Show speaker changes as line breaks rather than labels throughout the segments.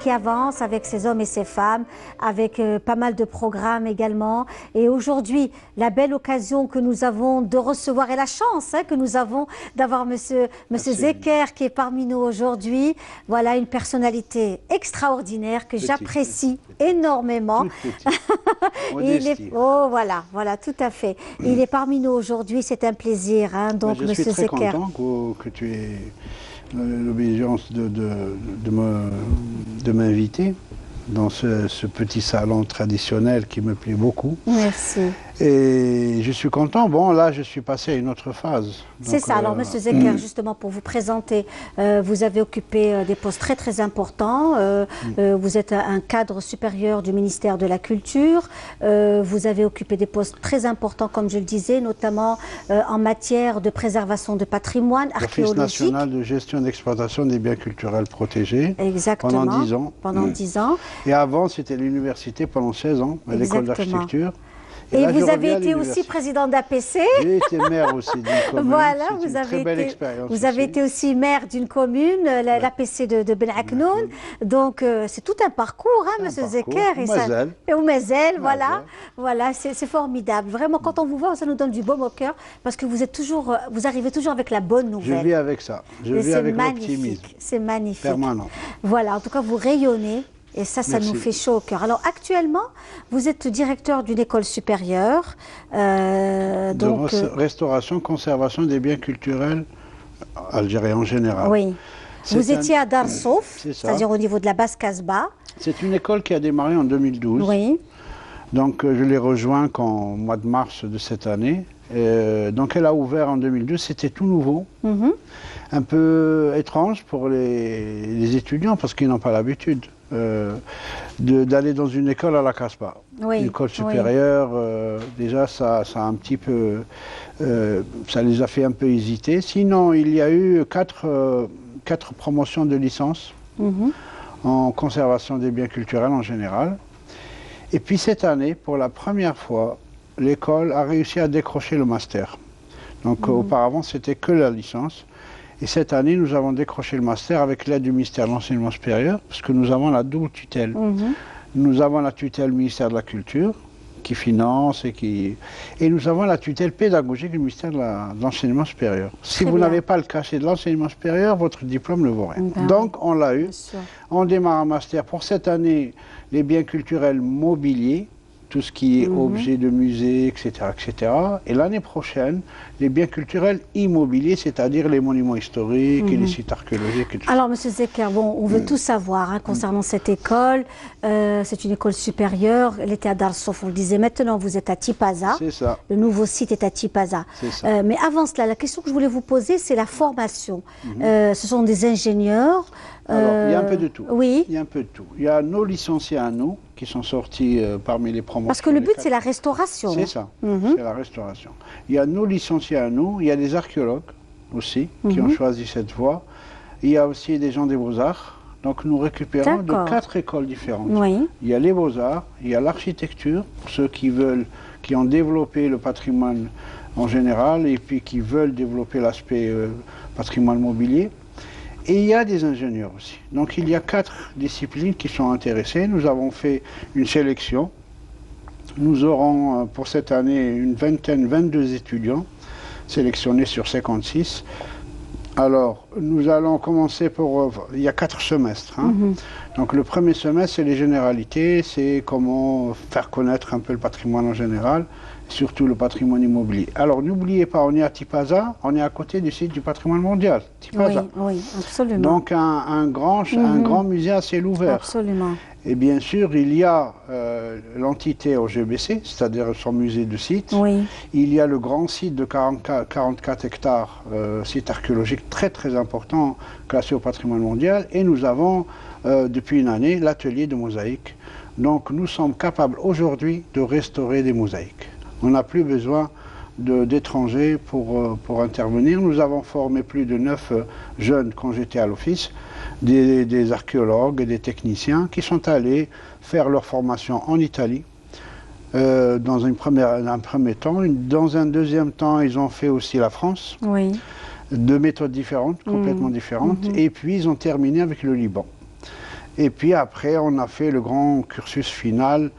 qui avance avec ces hommes et ces femmes, avec pas mal de programmes également. Et aujourd'hui, la belle occasion que nous avons de recevoir et la chance que nous avons d'avoir monsieur Zeker qui est parmi nous aujourd'hui. Voilà une personnalité extraordinaire que j'apprécie énormément. Il est, oh voilà, tout à fait. Il est parmi nous aujourd'hui, c'est un plaisir. Donc,
je suis très content que tu aies l'obéissance de m'inviter dans ce petit salon traditionnel qui me plaît beaucoup.
Merci.
Et je suis content. Bon, là, je suis passé à une autre phase.
C'est ça. Alors, monsieur Zeker, justement, pour vous présenter, vous avez occupé des postes très, très importants. Vous êtes un cadre supérieur du ministère de la Culture. Vous avez occupé des postes très importants, comme je le disais, notamment en matière de préservation de patrimoine archéologique.
L'Office national de gestion d'exploitation des biens culturels protégés.
Exactement.
Pendant 10 ans.
Pendant 10 ans.
Et avant, c'était l'université pendant 16 ans, à l'école d'architecture.
Et là, vous avez été aussi président d'APC.
J'ai été maire aussi d'une commune.
Voilà,
vous avez
été aussi maire d'une commune, l'APC de Ben Aknoun. Donc, c'est tout un parcours, monsieur Zeker. Et au Mazel, voilà, c'est formidable. Vraiment, quand on vous voit, ça nous donne du baume au cœur, parce que vous arrivez toujours avec la bonne nouvelle.
Je vis avec ça, je vis avec l'optimisme.
C'est magnifique.
Permanent.
Voilà, en tout cas, vous rayonnez. Et ça nous fait chaud au cœur. Alors actuellement, vous êtes directeur d'une école supérieure.
De restauration, conservation des biens culturels algériens en général.
Oui. Vous étiez à Dar Souf, c'est-à-dire au niveau de la basse Casbah.
C'est une école qui a démarré en 2012.
Oui.
Donc je l'ai rejoint au mois de mars de cette année. Donc elle a ouvert en 2012, c'était tout nouveau. Un peu étrange pour les étudiants parce qu'ils n'ont pas l'habitude d'aller dans une école à la Casbah.
Oui,
une école supérieure, déjà ça a un petit peu, ça les a fait un peu hésiter. Sinon, il y a eu quatre promotions de licence en conservation des biens culturels en général. Et puis cette année, pour la première fois, l'école a réussi à décrocher le master. Donc auparavant, c'était que la licence. Et cette année, nous avons décroché le master avec l'aide du ministère de l'Enseignement supérieur, parce que nous avons la double tutelle. Nous avons la tutelle du ministère de la Culture, qui finance et nous avons la tutelle pédagogique du ministère de l'Enseignement supérieur. Si vous n'avez pas le cachet de l'enseignement supérieur, votre diplôme ne vaut rien. Donc, on l'a eu. On démarre un master pour cette année, les biens culturels mobiliers, tout ce qui est objet de musée, etc., etc. Et l'année prochaine, les biens culturels immobiliers, c'est-à-dire les monuments historiques et les sites archéologiques.
Alors, monsieur Zeker, bon, on veut tout savoir concernant cette école. C'est une école supérieure. Elle était à Dar Souf, on le disait. Maintenant, vous êtes à Tipaza.
C'est ça.
Le nouveau site est à Tipaza.
C'est ça.
Mais avant cela, la question que je voulais vous poser, c'est la formation. Ce sont des ingénieurs.
Alors, il y a un peu de tout.
Oui.
Il y a un peu de tout. Il y a nos licenciés à nous qui sont sortis parmi les promotions.
Parce que le but, c'est la restauration.
C'est ça, c'est la restauration. Il y a nos licenciés à nous, il y a des archéologues aussi qui ont choisi cette voie. Il y a aussi des gens des Beaux-Arts. Donc nous récupérons de 4 écoles différentes.
Oui.
Il y a les Beaux-Arts, il y a l'architecture, pour ceux qui ont développé le patrimoine en général et puis qui veulent développer l'aspect patrimoine mobilier. Et il y a des ingénieurs aussi. Donc il y a 4 disciplines qui sont intéressées. Nous avons fait une sélection. Nous aurons pour cette année une 22 étudiants sélectionnés sur 56. Alors, nous allons commencer il y a 4 semestres. Donc le premier semestre, c'est les généralités, c'est comment faire connaître un peu le patrimoine en général, surtout le patrimoine immobilier. Alors n'oubliez pas, on est à Tipaza, on est à côté du site du patrimoine mondial, Tipaza.
Oui, absolument.
Donc un grand musée à ciel ouvert.
Absolument.
Et bien sûr, il y a l'entité OGBC, c'est-à-dire son musée de site.
Oui.
Il y a le grand site de 44 hectares, site archéologique très très important, classé au patrimoine mondial. Et nous avons, depuis une année, l'atelier de mosaïque. Donc nous sommes capables aujourd'hui de restaurer des mosaïques. On n'a plus besoin d'étrangers pour intervenir. Nous avons formé plus de 9 jeunes quand j'étais à l'office, des archéologues et des techniciens qui sont allés faire leur formation en Italie dans un premier temps. Dans un deuxième temps, ils ont fait aussi la France, de méthodes différentes, complètement différentes, et puis ils ont terminé avec le Liban. Et puis après, on a fait le grand cursus final.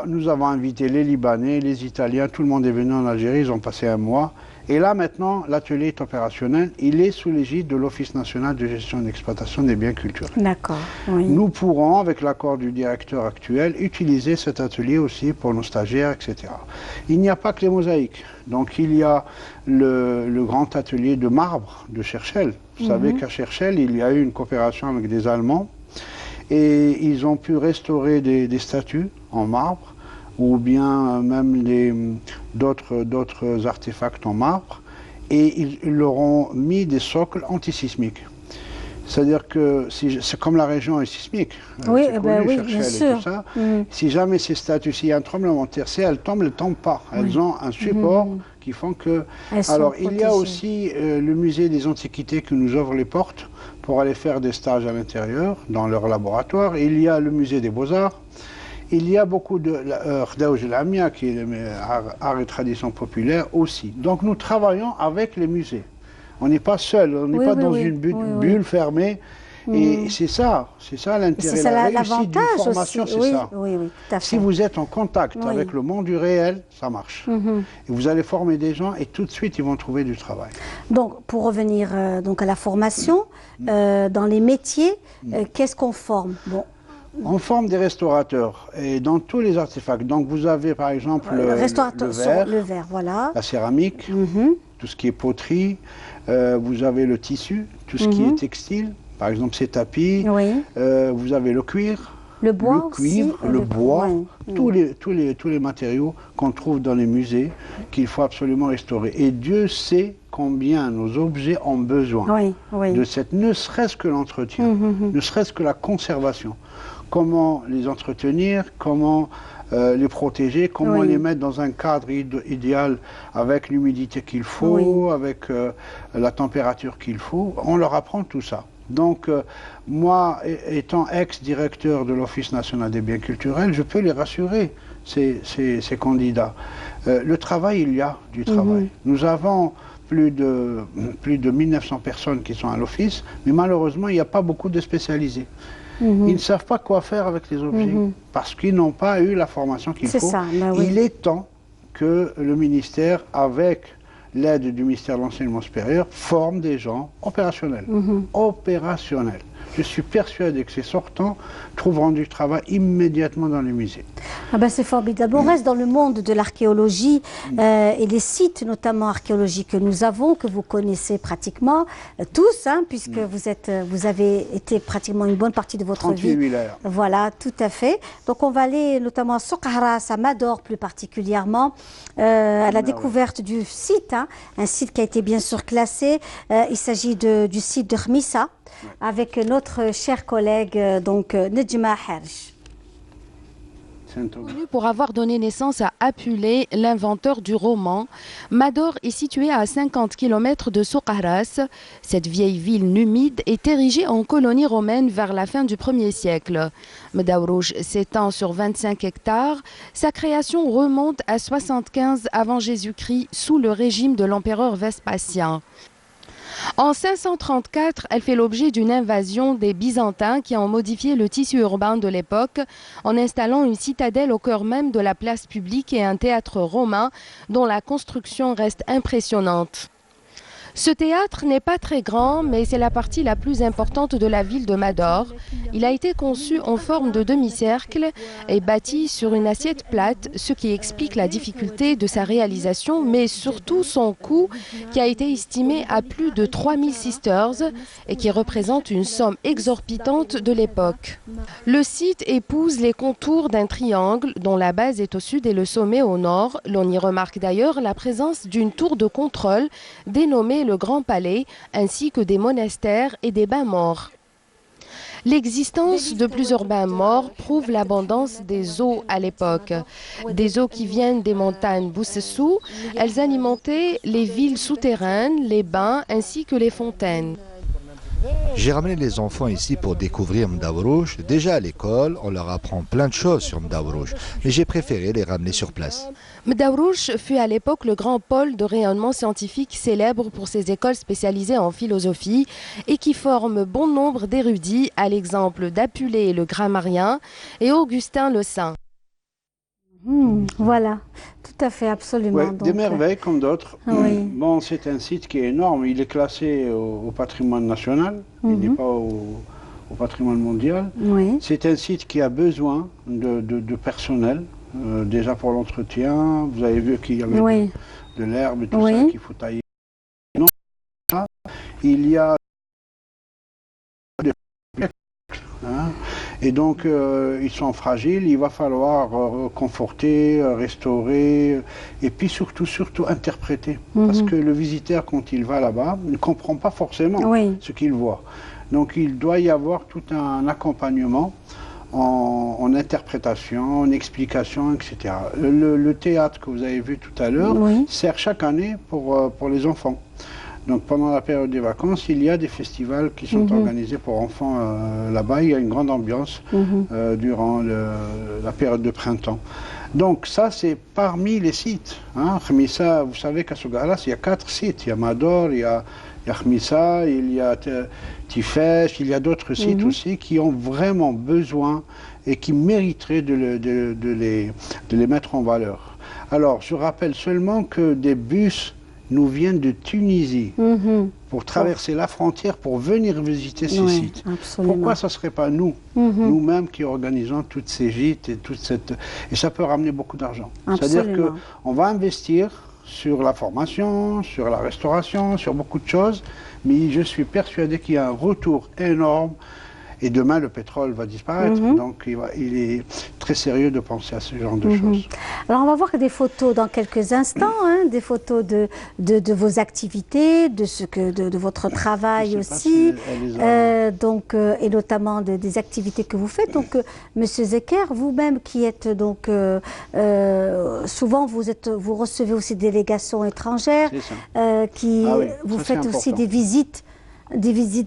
Nous avons invité les Libanais, les Italiens, tout le monde est venu en Algérie, ils ont passé un mois. Et là maintenant, l'atelier est opérationnel, il est sous l'égide de l'Office national de gestion et d'exploitation des biens culturels.
D'accord, oui.
Nous pourrons, avec l'accord du directeur actuel, utiliser cet atelier aussi pour nos stagiaires, etc. Il n'y a pas que les mosaïques. Donc il y a le grand atelier de marbre de Cherchell. Vous savez qu'à Cherchell, il y a eu une coopération avec des Allemands et ils ont pu restaurer des statues en marbre ou bien même d'autres artefacts en marbre, et ils leur ont mis des socles antisismiques. C'est-à-dire que c'est comme la région est sismique,
oui,
connu,
bien sûr.
Et tout ça. Si jamais ces statues, s'il y a un tremblement de terre, si elles tombent pas. Elles ont un support qui font que... Alors il y a aussi le musée des Antiquités qui nous ouvre les portes pour aller faire des stages à l'intérieur, dans leur laboratoire. Il y a le musée des Beaux-Arts. Il y a beaucoup de Khdaouj el-Amia, qui est art et tradition populaire aussi. Donc nous travaillons avec les musées. On n'est pas seul, on n'est pas dans une bulle fermée. Et c'est ça l'intérêt, la réussite d'une formation, c'est ça.
Oui, tout à fait.
Si vous êtes en contact avec le monde du réel, ça marche. Et vous allez former des gens et tout de suite, ils vont trouver du travail.
Donc, pour revenir donc à la formation, dans les métiers, qu'est-ce qu'on forme?
On forme des restaurateurs et dans tous les artefacts. Donc vous avez par exemple le verre,
voilà.
La céramique, tout ce qui est poterie. Vous avez le tissu, tout ce qui est textile. Par exemple ces tapis. Vous avez le cuir,
le bois,
le cuivre, le bois, tous les matériaux qu'on trouve dans les musées qu'il faut absolument restaurer. Et Dieu sait combien nos objets ont besoin de cette, ne serait-ce que l'entretien, ne serait-ce que la conservation. Comment les entretenir, comment les protéger, comment les mettre dans un cadre idéal avec l'humidité qu'il faut, avec la température qu'il faut. On leur apprend tout ça. Donc, moi, étant ex-directeur de l'Office national des biens culturels, je peux les rassurer, ces candidats. Le travail, il y a du travail. Nous avons plus de 1900 personnes qui sont à l'Office, mais malheureusement, il n'y a pas beaucoup de spécialisés. Ils ne savent pas quoi faire avec les objets parce qu'ils n'ont pas eu la formation qu'il faut. Il est temps que le ministère, avec l'aide du ministère de l'Enseignement supérieur, forme des gens opérationnels. Opérationnels. Je suis persuadé que ces sortants trouveront du travail immédiatement dans les musées.
C'est formidable. On reste dans le monde de l'archéologie et les sites, notamment archéologiques que nous avons, que vous connaissez pratiquement tous, puisque vous avez été pratiquement une bonne partie de votre
38
vie.
villages.
Voilà, tout à fait. Donc on va aller notamment à Souk Ahras, à Mador plus particulièrement, à la découverte du site, un site qui a été bien sûr classé. Il s'agit du site de Khmissa, avec notre cher collègue donc Nedjma Herj.
Connu pour avoir donné naissance à Apulé, l'inventeur du roman, Mador est situé à 50 km de Souk Ahras. Cette vieille ville numide est érigée en colonie romaine vers la fin du 1er siècle. Mdaourouj s'étend sur 25 hectares. Sa création remonte à 75 avant Jésus-Christ sous le régime de l'empereur Vespasien. En 534, elle fait l'objet d'une invasion des Byzantins qui ont modifié le tissu urbain de l'époque en installant une citadelle au cœur même de la place publique et un théâtre romain dont la construction reste impressionnante. Ce théâtre n'est pas très grand, mais c'est la partie la plus importante de la ville de Mador. Il a été conçu en forme de demi-cercle et bâti sur une assiette plate, ce qui explique la difficulté de sa réalisation, mais surtout son coût qui a été estimé à plus de 3000 sesterces et qui représente une somme exorbitante de l'époque. Le site épouse les contours d'un triangle dont la base est au sud et le sommet au nord. L'on y remarque d'ailleurs la présence d'une tour de contrôle dénommée le Grand Palais, ainsi que des monastères et des bains morts. L'existence de plusieurs bains morts prouve l'abondance des eaux à l'époque. Des eaux qui viennent des montagnes Boussessou, elles alimentaient les villes souterraines, les bains ainsi que les fontaines.
J'ai ramené les enfants ici pour découvrir Mdaourouch. Déjà à l'école, on leur apprend plein de choses sur Mdaourouch, mais j'ai préféré les ramener sur place.
Mdaourouch fut à l'époque le grand pôle de rayonnement scientifique célèbre pour ses écoles spécialisées en philosophie et qui forment bon nombre d'érudits, à l'exemple d'Apulée le Grammarien et Augustin le Saint.
Voilà, tout à fait, absolument.
Ouais,
Donc,
des merveilles comme d'autres.
Oui.
Bon, c'est un site qui est énorme. Il est classé au patrimoine national. Il n'est pas au patrimoine mondial.
Oui.
C'est un site qui a besoin de personnel. Déjà pour l'entretien, vous avez vu qu'il y avait de l'herbe et tout ça qu'il faut tailler. Non, il y a des et donc ils sont fragiles, il va falloir conforter, restaurer et puis surtout interpréter. Parce que le visiteur, quand il va là-bas, ne comprend pas forcément ce qu'il voit. Donc il doit y avoir tout un accompagnement en interprétation, en explication, etc. Le théâtre que vous avez vu tout à l'heure sert chaque année pour les enfants. Donc pendant la période des vacances, il y a des festivals qui sont organisés pour enfants là-bas. Il y a une grande ambiance durant la période de printemps. Donc ça, c'est parmi les sites. Khmissa, vous savez qu'à Sougaras, il y a 4 sites. Il y a Mador, il y a Khmissa, il y a Tifesh, il y a d'autres sites aussi qui ont vraiment besoin et qui mériteraient de les mettre en valeur. Alors, je rappelle seulement que des bus nous viennent de Tunisie pour traverser la frontière pour venir visiter ces sites.
Absolument.
Pourquoi ça ne serait pas nous, nous-mêmes qui organisons toutes ces gîtes et toute cette... Et ça peut ramener beaucoup d'argent. C'est-à-dire qu'on va investir sur la formation, sur la restauration, sur beaucoup de choses, mais je suis persuadé qu'il y a un retour énorme. Et demain, le pétrole va disparaître. Donc, il est très sérieux de penser à ce genre de choses.
Alors, on va voir des photos dans quelques instants, des photos de vos activités, de votre travail aussi, donc, et notamment des activités que vous faites. Donc, Monsieur Zeker, vous-même qui êtes donc souvent vous recevez aussi des délégations étrangères, vous faites aussi des visites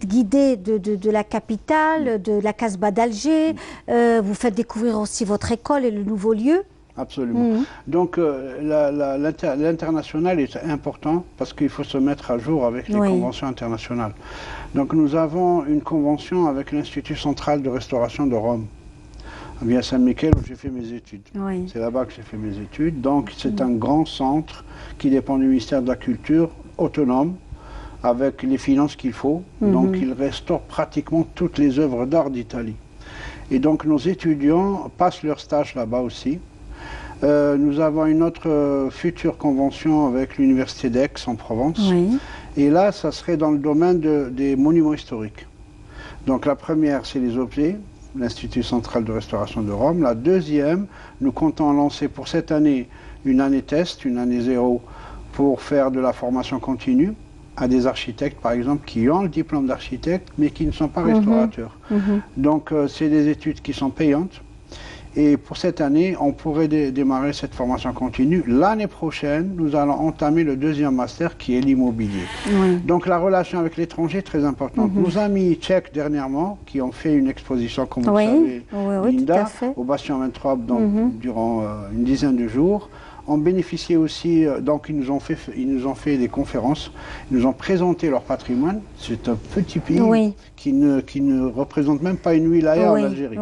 guidées de la capitale, de la Casbah d'Alger. Vous faites découvrir aussi votre école et le nouveau lieu.
Absolument. Donc l'international est important parce qu'il faut se mettre à jour avec les conventions internationales. Donc nous avons une convention avec l'Institut central de restauration de Rome, à Saint-Michel, où j'ai fait mes études. C'est là-bas que j'ai fait mes études. Donc c'est un grand centre qui dépend du ministère de la Culture, autonome, avec les finances qu'il faut. Donc il restaure pratiquement toutes les œuvres d'art d'Italie. Et donc nos étudiants passent leur stage là-bas aussi. Nous avons une autre future convention avec l'Université d'Aix en Provence. Et là, ça serait dans le domaine des monuments historiques. Donc la première, c'est les objets, l'Institut central de restauration de Rome. La deuxième, nous comptons lancer pour cette année une année test, une année zéro, pour faire de la formation continue à des architectes, par exemple, qui ont le diplôme d'architecte, mais qui ne sont pas restaurateurs. Donc, c'est des études qui sont payantes. Et pour cette année, on pourrait démarrer cette formation continue. L'année prochaine, nous allons entamer le deuxième master, qui est l'immobilier. Donc, la relation avec l'étranger est très importante. Nos amis tchèques, dernièrement, qui ont fait une exposition, comme vous savez, Linda, au Bastion 23, durant une dizaine de jours, ont bénéficié aussi, donc ils nous ont fait des conférences, ils nous ont présenté leur patrimoine. C'est un petit pays qui ne représente même pas une wilaya en Algérie.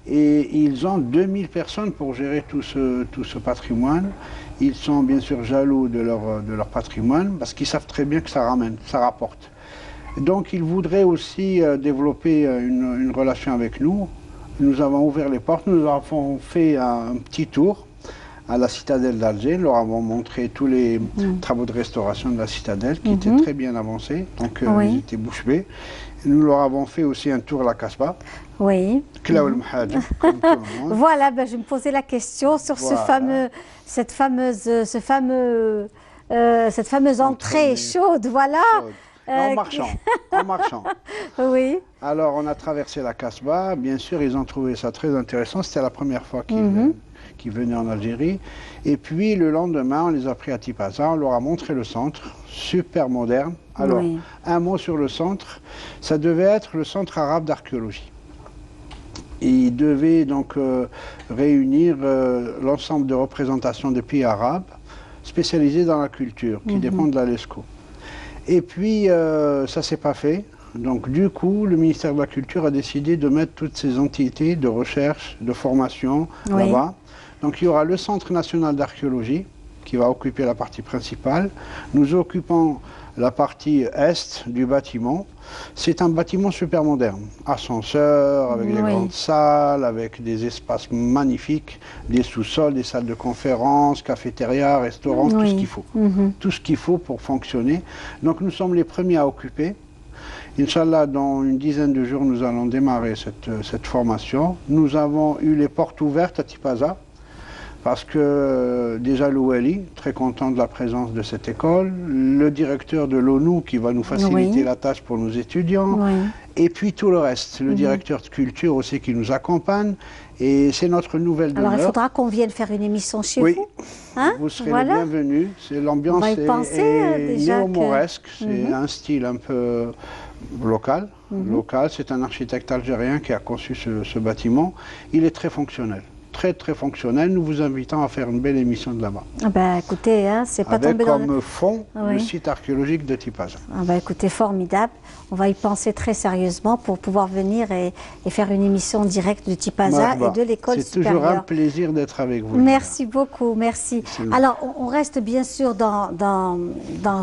Et ils ont 2000 personnes pour gérer tout ce patrimoine. Ils sont bien sûr jaloux de leur patrimoine parce qu'ils savent très bien que ça rapporte. Donc ils voudraient aussi développer une relation avec nous. Nous avons ouvert les portes, nous avons fait un petit tour à la citadelle d'Alger. Nous leur avons montré tous les travaux de restauration de la citadelle qui étaient très bien avancés, donc ils étaient bouche bée. Nous leur avons fait aussi un tour à la Casbah. Voilà,
je me posais la question sur cette fameuse entrée chaude,
en marchant. Alors on a traversé la Casbah, bien sûr ils ont trouvé ça très intéressant, c'était la première fois qu'ils venaient en Algérie. Et puis le lendemain, on les a pris à Tipaza, on leur a montré le centre, super moderne, Alors,
Oui.
un mot sur le centre. Ça devait être le Centre arabe d'archéologie. Il devait donc réunir l'ensemble de représentations des pays arabes spécialisés dans la culture, qui dépendent de la LESCO. Et puis, ça ne s'est pas fait. Donc, du coup, le ministère de la Culture a décidé de mettre toutes ces entités de recherche, de formation là-bas. Donc, il y aura le Centre national d'archéologie, qui va occuper la partie principale. Nous occupons la partie est du bâtiment. C'est un bâtiment super moderne, ascenseur, avec des grandes salles, avec des espaces magnifiques, des sous-sols, des salles de conférence, cafétéria, restaurants, tout ce qu'il faut. Tout ce qu'il faut pour fonctionner. Donc nous sommes les premiers à occuper. Inch'Allah, dans une dizaine de jours, nous allons démarrer cette formation. Nous avons eu les portes ouvertes à Tipaza, parce que déjà l'Ouali, très content de la présence de cette école, le directeur de l'ONU qui va nous faciliter la tâche pour nos étudiants, et puis tout le reste, le directeur de culture aussi qui nous accompagne, et c'est notre nouvelle demeure.
Alors il faudra qu'on vienne faire une émission chez vous. Hein?
Vous serez les bienvenus. L'ambiance est néo-mauresque, c'est un style un peu local. C'est un architecte algérien qui a conçu ce bâtiment. Il est très fonctionnel. Très fonctionnel. Nous vous invitons à faire une belle émission de là-bas.
Ah ben, écoutez, hein, c'est pas tombé
dans comme fond le site archéologique de Tipaza.
Ah ben, écoutez, formidable. On va y penser très sérieusement pour pouvoir venir et faire une émission directe de Tipaza et de l'école supérieure.
C'est toujours un plaisir d'être avec vous.
Merci beaucoup, merci. Alors, on reste bien sûr dans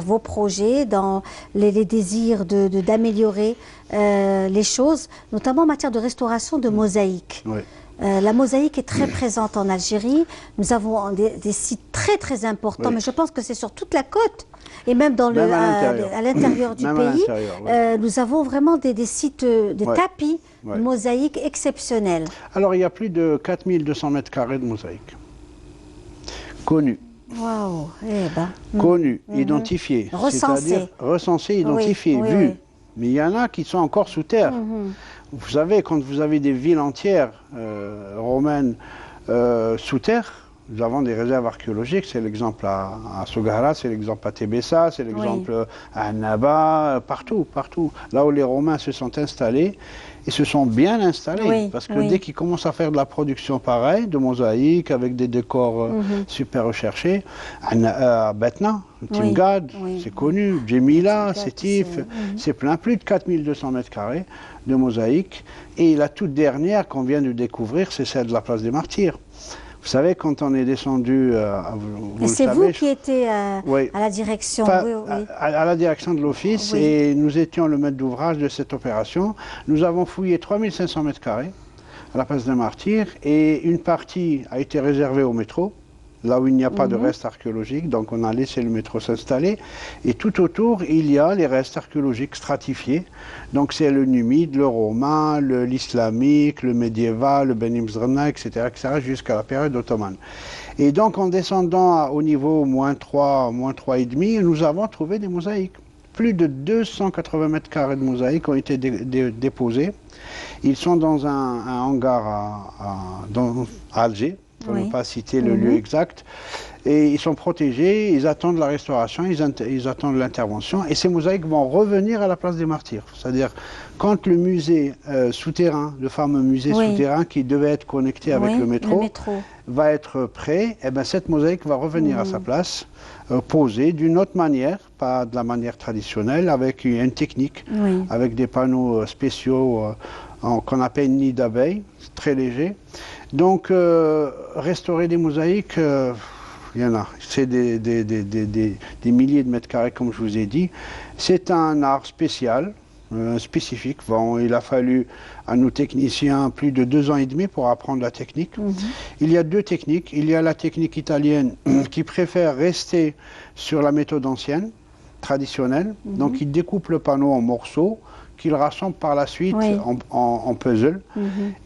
vos projets, dans les désirs d'améliorer les choses, notamment en matière de restauration de mosaïques. La mosaïque est très présente en Algérie. Nous avons des sites très importants, mais je pense que c'est sur toute la côte et même à l'intérieur du pays. Nous avons vraiment des sites, des tapis de mosaïque exceptionnels.
Alors, il y a plus de 4200 mètres carrés de mosaïque. Connus.
Waouh,
connus, identifiés.
Recensés.
Recensés, identifiés, vus. Mais il y en a qui sont encore sous terre. Vous savez, quand vous avez des villes entières romaines sous terre, nous avons des réserves archéologiques. C'est l'exemple à Sogara, c'est l'exemple à Tébessa, c'est l'exemple à Annaba, partout. Là où les Romains se sont installés, ils se sont bien installés. Parce que dès qu'ils commencent à faire de la production pareille, de mosaïques, avec des décors super recherchés, à Betna, Timgad, c'est connu, Djemila, Sétif, c'est plein, plus de 4200 mètres carrés de mosaïques. Et la toute dernière qu'on vient de découvrir, c'est celle de la place des Martyrs. Vous savez, quand on est descendu,
et c'est vous qui étiez à la direction,
à la direction de l'office, et nous étions le maître d'ouvrage de cette opération. Nous avons fouillé 3500 mètres carrés à la place des Martyrs, et une partie a été réservée au métro, là où il n'y a pas de restes archéologiques, donc on a laissé le métro s'installer. Et tout autour, il y a les restes archéologiques stratifiés. Donc c'est le numide, le romain, l'islamique, le médiéval, le Beni Mzrana, etc., jusqu'à la période ottomane. Et donc en descendant au niveau -3, -3,5, nous avons trouvé des mosaïques. Plus de 280 mètres carrés de mosaïques ont été déposés. Ils sont dans un hangar à Alger, pour ne pas citer le lieu exact, et ils sont protégés, ils attendent la restauration, ils attendent l'intervention, et ces mosaïques vont revenir à la place des Martyrs. C'est-à-dire, quand le musée souterrain, le fameux musée souterrain qui devait être connecté avec le métro, va être prêt, et bien cette mosaïque va revenir à sa place, posée d'une autre manière, pas de la manière traditionnelle, avec une technique, avec des panneaux spéciaux qu'on appelle nid d'abeilles, très légers. Donc, restaurer des mosaïques, il y en a. C'est des milliers de mètres carrés, comme je vous ai dit. C'est un art spécial, spécifique. Bon, il a fallu à nos techniciens plus de 2 ans et demi pour apprendre la technique. Il y a 2 techniques. Il y a la technique italienne qui préfère rester sur la méthode ancienne, traditionnelle. Donc, il découpe le panneau en morceaux, qu'il rassemble par la suite en puzzle.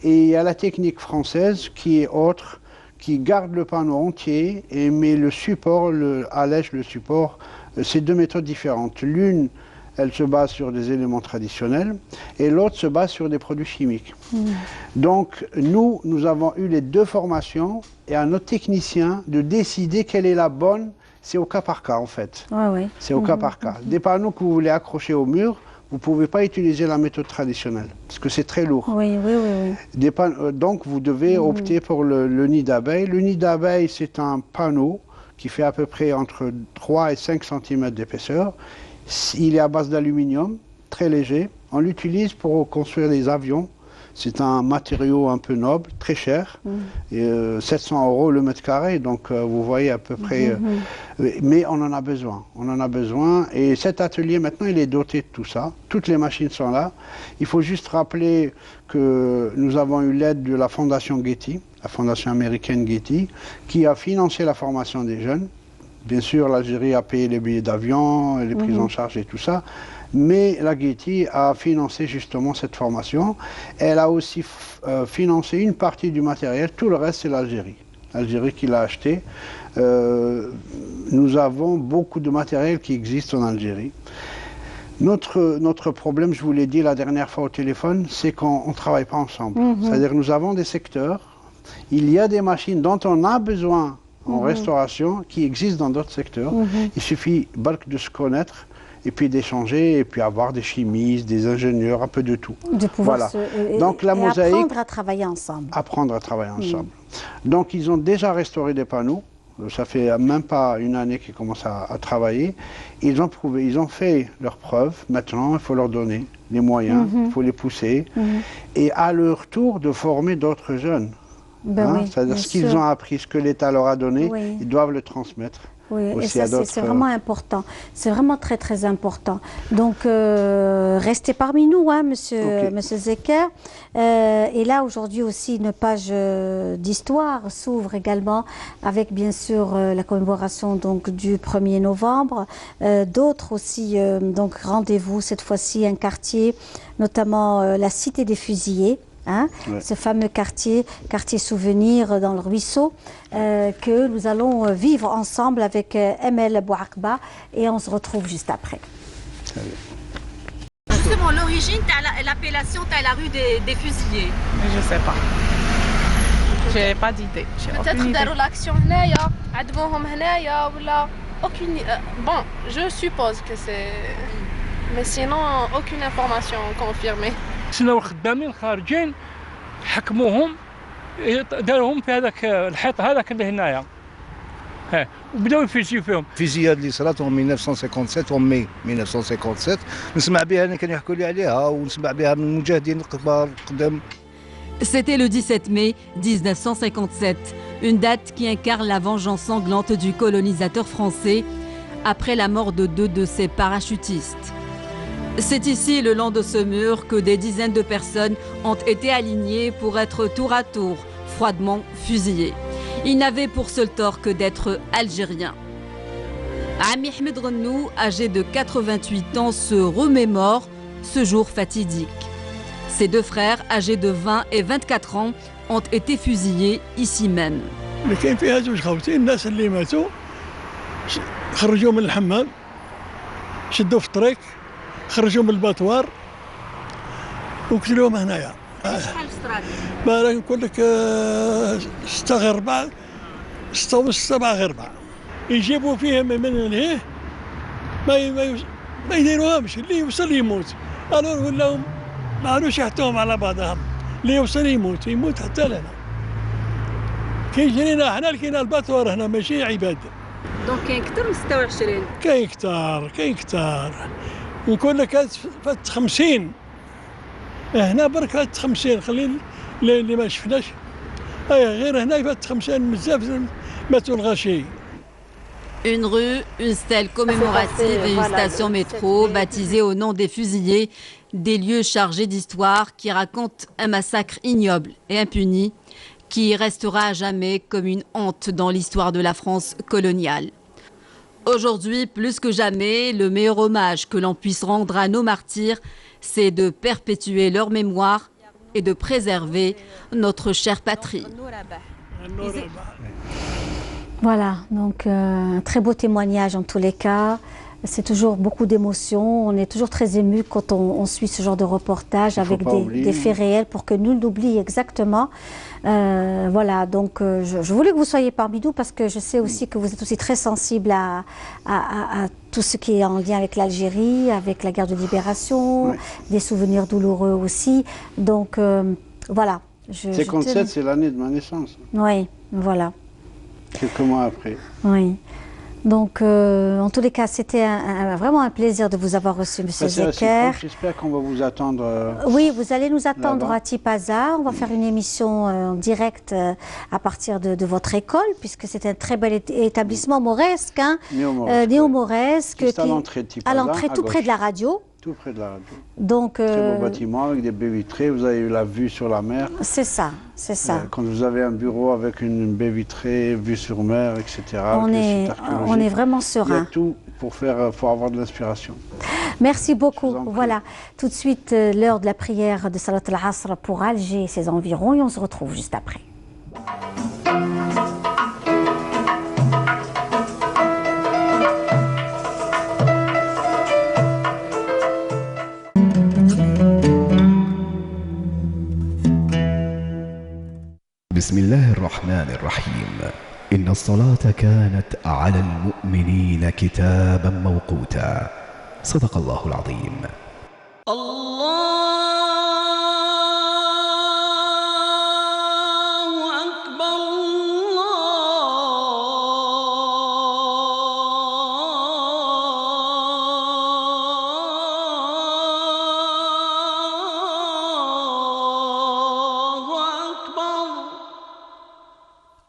Et il y a la technique française qui est autre, qui garde le panneau entier et met le support, allège le support. C'est 2 méthodes différentes. L'une, elle se base sur des éléments traditionnels et l'autre se base sur des produits chimiques. Donc nous avons eu les 2 formations et à notre technicien de décider quelle est la bonne c'est au cas par cas en fait.
Ouais, ouais.
C'est au cas par cas. Des panneaux que vous voulez accrocher au mur, vous ne pouvez pas utiliser la méthode traditionnelle, parce que c'est très lourd.
Oui, oui, oui.
Donc vous devez opter pour le nid d'abeille. Le nid d'abeille, c'est un panneau qui fait à peu près entre 3 et 5 cm d'épaisseur. Il est à base d'aluminium, très léger. On l'utilise pour construire des avions. C'est un matériau un peu noble, très cher, 700 € le mètre carré, donc vous voyez à peu près. Mais on en a besoin, Et cet atelier maintenant, il est doté de tout ça. Toutes les machines sont là. Il faut juste rappeler que nous avons eu l'aide de la fondation Getty, la fondation américaine Getty, qui a financé la formation des jeunes. Bien sûr, l'Algérie a payé les billets d'avion, les prises en charge et tout ça. Mais la Getty a financé justement cette formation. Elle a aussi financé une partie du matériel, tout le reste c'est l'Algérie. L'Algérie qui l'a acheté. Nous avons beaucoup de matériel qui existe en Algérie. Notre problème, je vous l'ai dit la dernière fois au téléphone, c'est qu'on ne travaille pas ensemble. C'est-à-dire nous avons des secteurs, il y a des machines dont on a besoin en restauration qui existent dans d'autres secteurs. Il suffit de se connaître et puis d'échanger, et puis avoir des chimistes, des ingénieurs, un peu de tout.
De pouvoir
Donc la mosaïque,
apprendre à travailler ensemble.
Apprendre à travailler ensemble. Donc ils ont déjà restauré des panneaux, ça fait même pas une année qu'ils commencent à travailler. Ils ont prouvé, ils ont fait leurs preuves, maintenant il faut leur donner les moyens, il faut les pousser, et à leur tour de former d'autres jeunes. C'est-à-dire ce qu'ils ont appris, ce que l'État leur a donné, ils doivent le transmettre.
Oui, et ça c'est vraiment important. C'est vraiment très très important. Donc restez parmi nous, hein, monsieur Zeker. Et là aujourd'hui aussi une page d'histoire s'ouvre également avec bien sûr la commémoration donc du 1er novembre. D'autres aussi donc rendez-vous cette fois-ci un quartier, notamment la cité des fusillés. Hein, ce fameux quartier souvenir dans le ruisseau que nous allons vivre ensemble avec Emel Bouakba et on se retrouve juste après.
Justement, l'origine de l'appellation de la rue des fusillés.
Je sais pas. J'ai pas d'idée.
Peut-être d'ailleurs l'action هنايا عدموهم هنايا ولا aucune. Bon, je suppose que c'est. Mais sinon, aucune information confirmée.
سناو الخدامين خارجين حكموهم داروهم في هذاك الحيط هذاك اللي هنايا وبداو يفيزيو فيهم.
الفيزيات اللي صرات en 1957 en mai 1957 نسمع بها انا كانوا يحكوا لي عليها ونسمع بها من المجاهدين الكبار القدام.
C'était le 17 mai 1957, une date qui incarne la vengeance sanglante du colonisateur français après la mort de 2 de ses parachutistes. C'est ici, le long de ce mur, que des dizaines de personnes ont été alignées pour être tour à tour, froidement fusillées. Ils n'avaient pour seul tort que d'être algériens. Ami Ahmed Rennou, âgé de 88 ans, se remémore ce jour fatidique. Ses 2 frères, âgés de 20 et 24 ans, ont été fusillés ici même.
خرجوا من الباتوار وقتلوهم هنايا.
شحال الصراط؟
نقول لك 6 غير 4 6 ونص 7 غير 4 يجيبوا فيهم من هنا ما يديروهمش اللي يوصل يموت. الور ولاو ما عادوش يحطوهم على بعضهم اللي يوصل يموت حتى لنا. كاين جرينا حنا لقينا الباتوار هنا ماشي عباد.
دونك كاين كثر من 26.
كاين كثار نقول لك فات 50 هنا برك فات 50 خلي اللي ما شفناش غير هنا فات 50 بزاف ماتوا الغاشي.
Une rue, une stèle commémorative et une station métro baptisée au nom des fusillés, des lieux chargés d'histoire qui racontent un massacre ignoble et impuni qui restera à jamais comme une honte dans l'histoire de la France coloniale. Aujourd'hui, plus que jamais, le meilleur hommage que l'on puisse rendre à nos martyrs, c'est de perpétuer leur mémoire et de préserver notre chère patrie.
Voilà, donc un très beau témoignage en tous les cas. C'est toujours beaucoup d'émotions. On est toujours très ému quand on suit ce genre de reportage avec des faits réels pour que nul n'oublie exactement. Voilà, donc je voulais que vous soyez parmi nous parce que je sais aussi que vous êtes aussi très sensible à tout ce qui est en lien avec l'Algérie, avec la guerre de libération, des souvenirs douloureux aussi. Donc voilà.
57, c'est l'année de ma naissance.
Oui, voilà.
Quelques mois après.
Oui. Donc, en tous les cas, c'était vraiment un plaisir de vous avoir reçu, M. Zeker.
J'espère qu'on va vous attendre.
Oui, vous allez nous attendre à Tipaza. On va faire une émission en direct à partir de votre école, puisque c'est un très bel établissement mauresque, hein, néo-mauresque.
Juste à l'entrée de Tipaza.
À l'entrée, tout près de la radio.
Tout près de la radio.
Donc,
très beau bâtiment avec des baies vitrées. Vous avez eu la vue sur la mer.
C'est ça, c'est ça.
Quand vous avez un bureau avec une baie vitrée, vue sur mer, etc.
On est vraiment serein.
Il y a tout pour avoir de l'inspiration.
Merci beaucoup. Voilà, tout de suite l'heure de la prière de Salat al-Asr pour Alger et ses environs et on se retrouve juste après.
بسم الله الرحمن الرحيم إن الصلاة كانت على المؤمنين كتابا موقوتا صدق الله العظيم.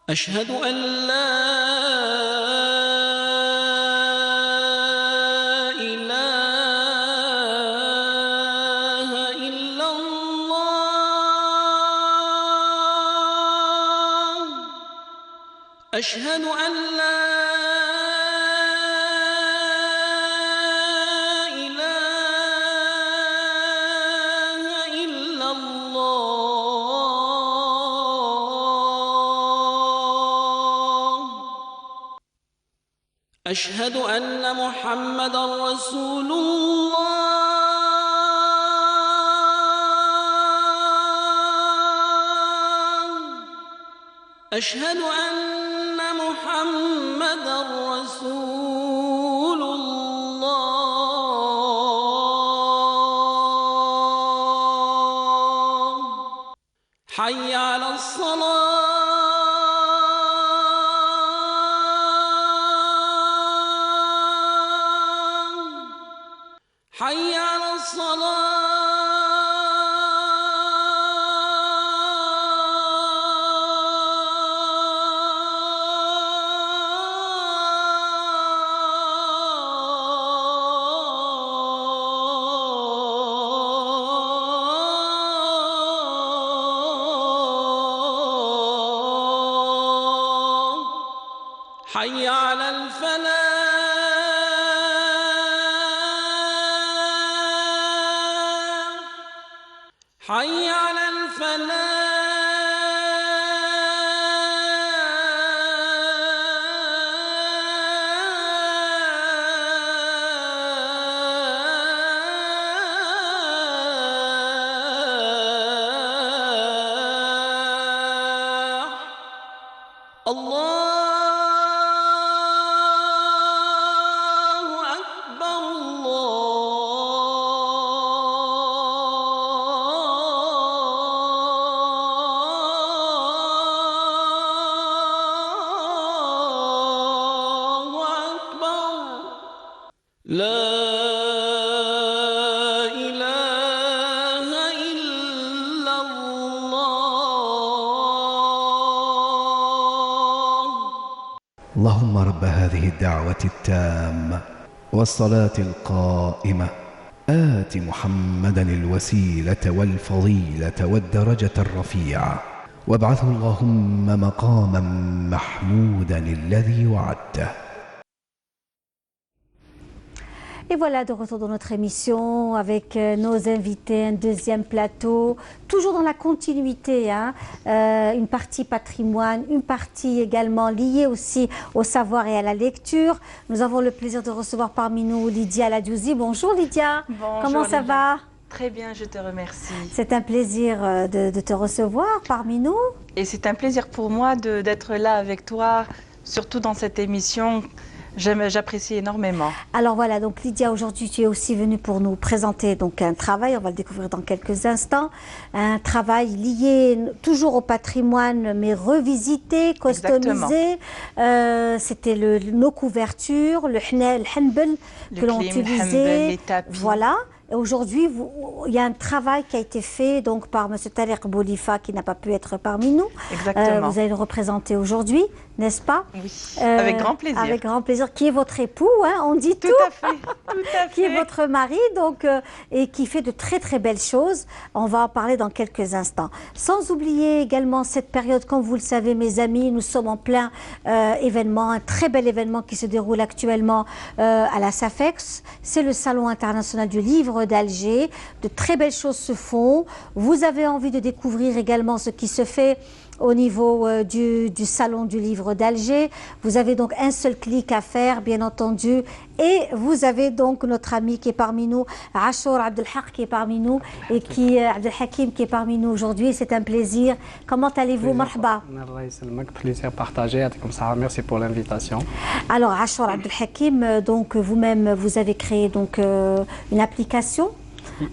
أشهد أن لا إله إلا الله أشهد أن لا أشهد أن محمدًا رسول الله أشهد أن محمدًا رسول الله حي على الصلاة حي على الصلاة حي على الفلاح حي على الفلاح الله أكبر الله أكبر لا إله إلا الله
اللهم رب هذه الدعوة التامة والصلاة القائمة آت محمدا الوسيلة والفضيلة والدرجة الرفيعة وابعثه اللهم مقاما محمودا الذي وعدته.
Et voilà de retour dans notre émission avec nos invités, un deuxième plateau, toujours dans la continuité, hein, une partie patrimoine, une partie également liée aussi au savoir et à la lecture. Nous avons le plaisir de recevoir parmi nous Lydia Ladjouzi. Bonjour Lydia,
bonjour,
comment ça va?
Très bien, je te remercie.
C'est un plaisir de te recevoir parmi nous.
Et c'est un plaisir pour moi d'être là avec toi, surtout dans cette émission. J'apprécie énormément.
Alors voilà, donc Lydia, aujourd'hui tu es aussi venue pour nous présenter donc un travail, on va le découvrir dans quelques instants, un travail lié toujours au patrimoine mais revisité, customisé. C'était nos couvertures, le hanbel que l'on utilisait.
Les tapis.
Voilà. Aujourd'hui, il y a un travail qui a été fait donc, par M. Tariq Boulifa qui n'a pas pu être parmi nous.
Exactement.
Vous allez le représenter aujourd'hui, n'est-ce pas?
Oui, avec grand plaisir.
Avec grand plaisir. Qui est votre époux, hein, on dit tout.
Tout à fait, tout à fait.
Qui est votre mari, donc, et qui fait de très très belles choses. On va en parler dans quelques instants. Sans oublier également cette période, comme vous le savez mes amis, nous sommes en plein événement, un très bel événement qui se déroule actuellement à la SAFEX. C'est le Salon international du livre d'Alger. De très belles choses se font. Vous avez envie de découvrir également ce qui se fait au niveau du Salon du livre d'Alger. Vous avez donc un seul clic à faire, bien entendu. Et vous avez donc notre ami qui est parmi nous, Achour Abdelhak qui est parmi nous, et Abdelhakim qui est parmi nous aujourd'hui. C'est un plaisir. Comment allez-vous? Marhaba.
Plaisir partagé. Comme ça, merci pour l'invitation.
Alors, Achour Abdelhakim, donc vous-même, vous avez créé donc une application.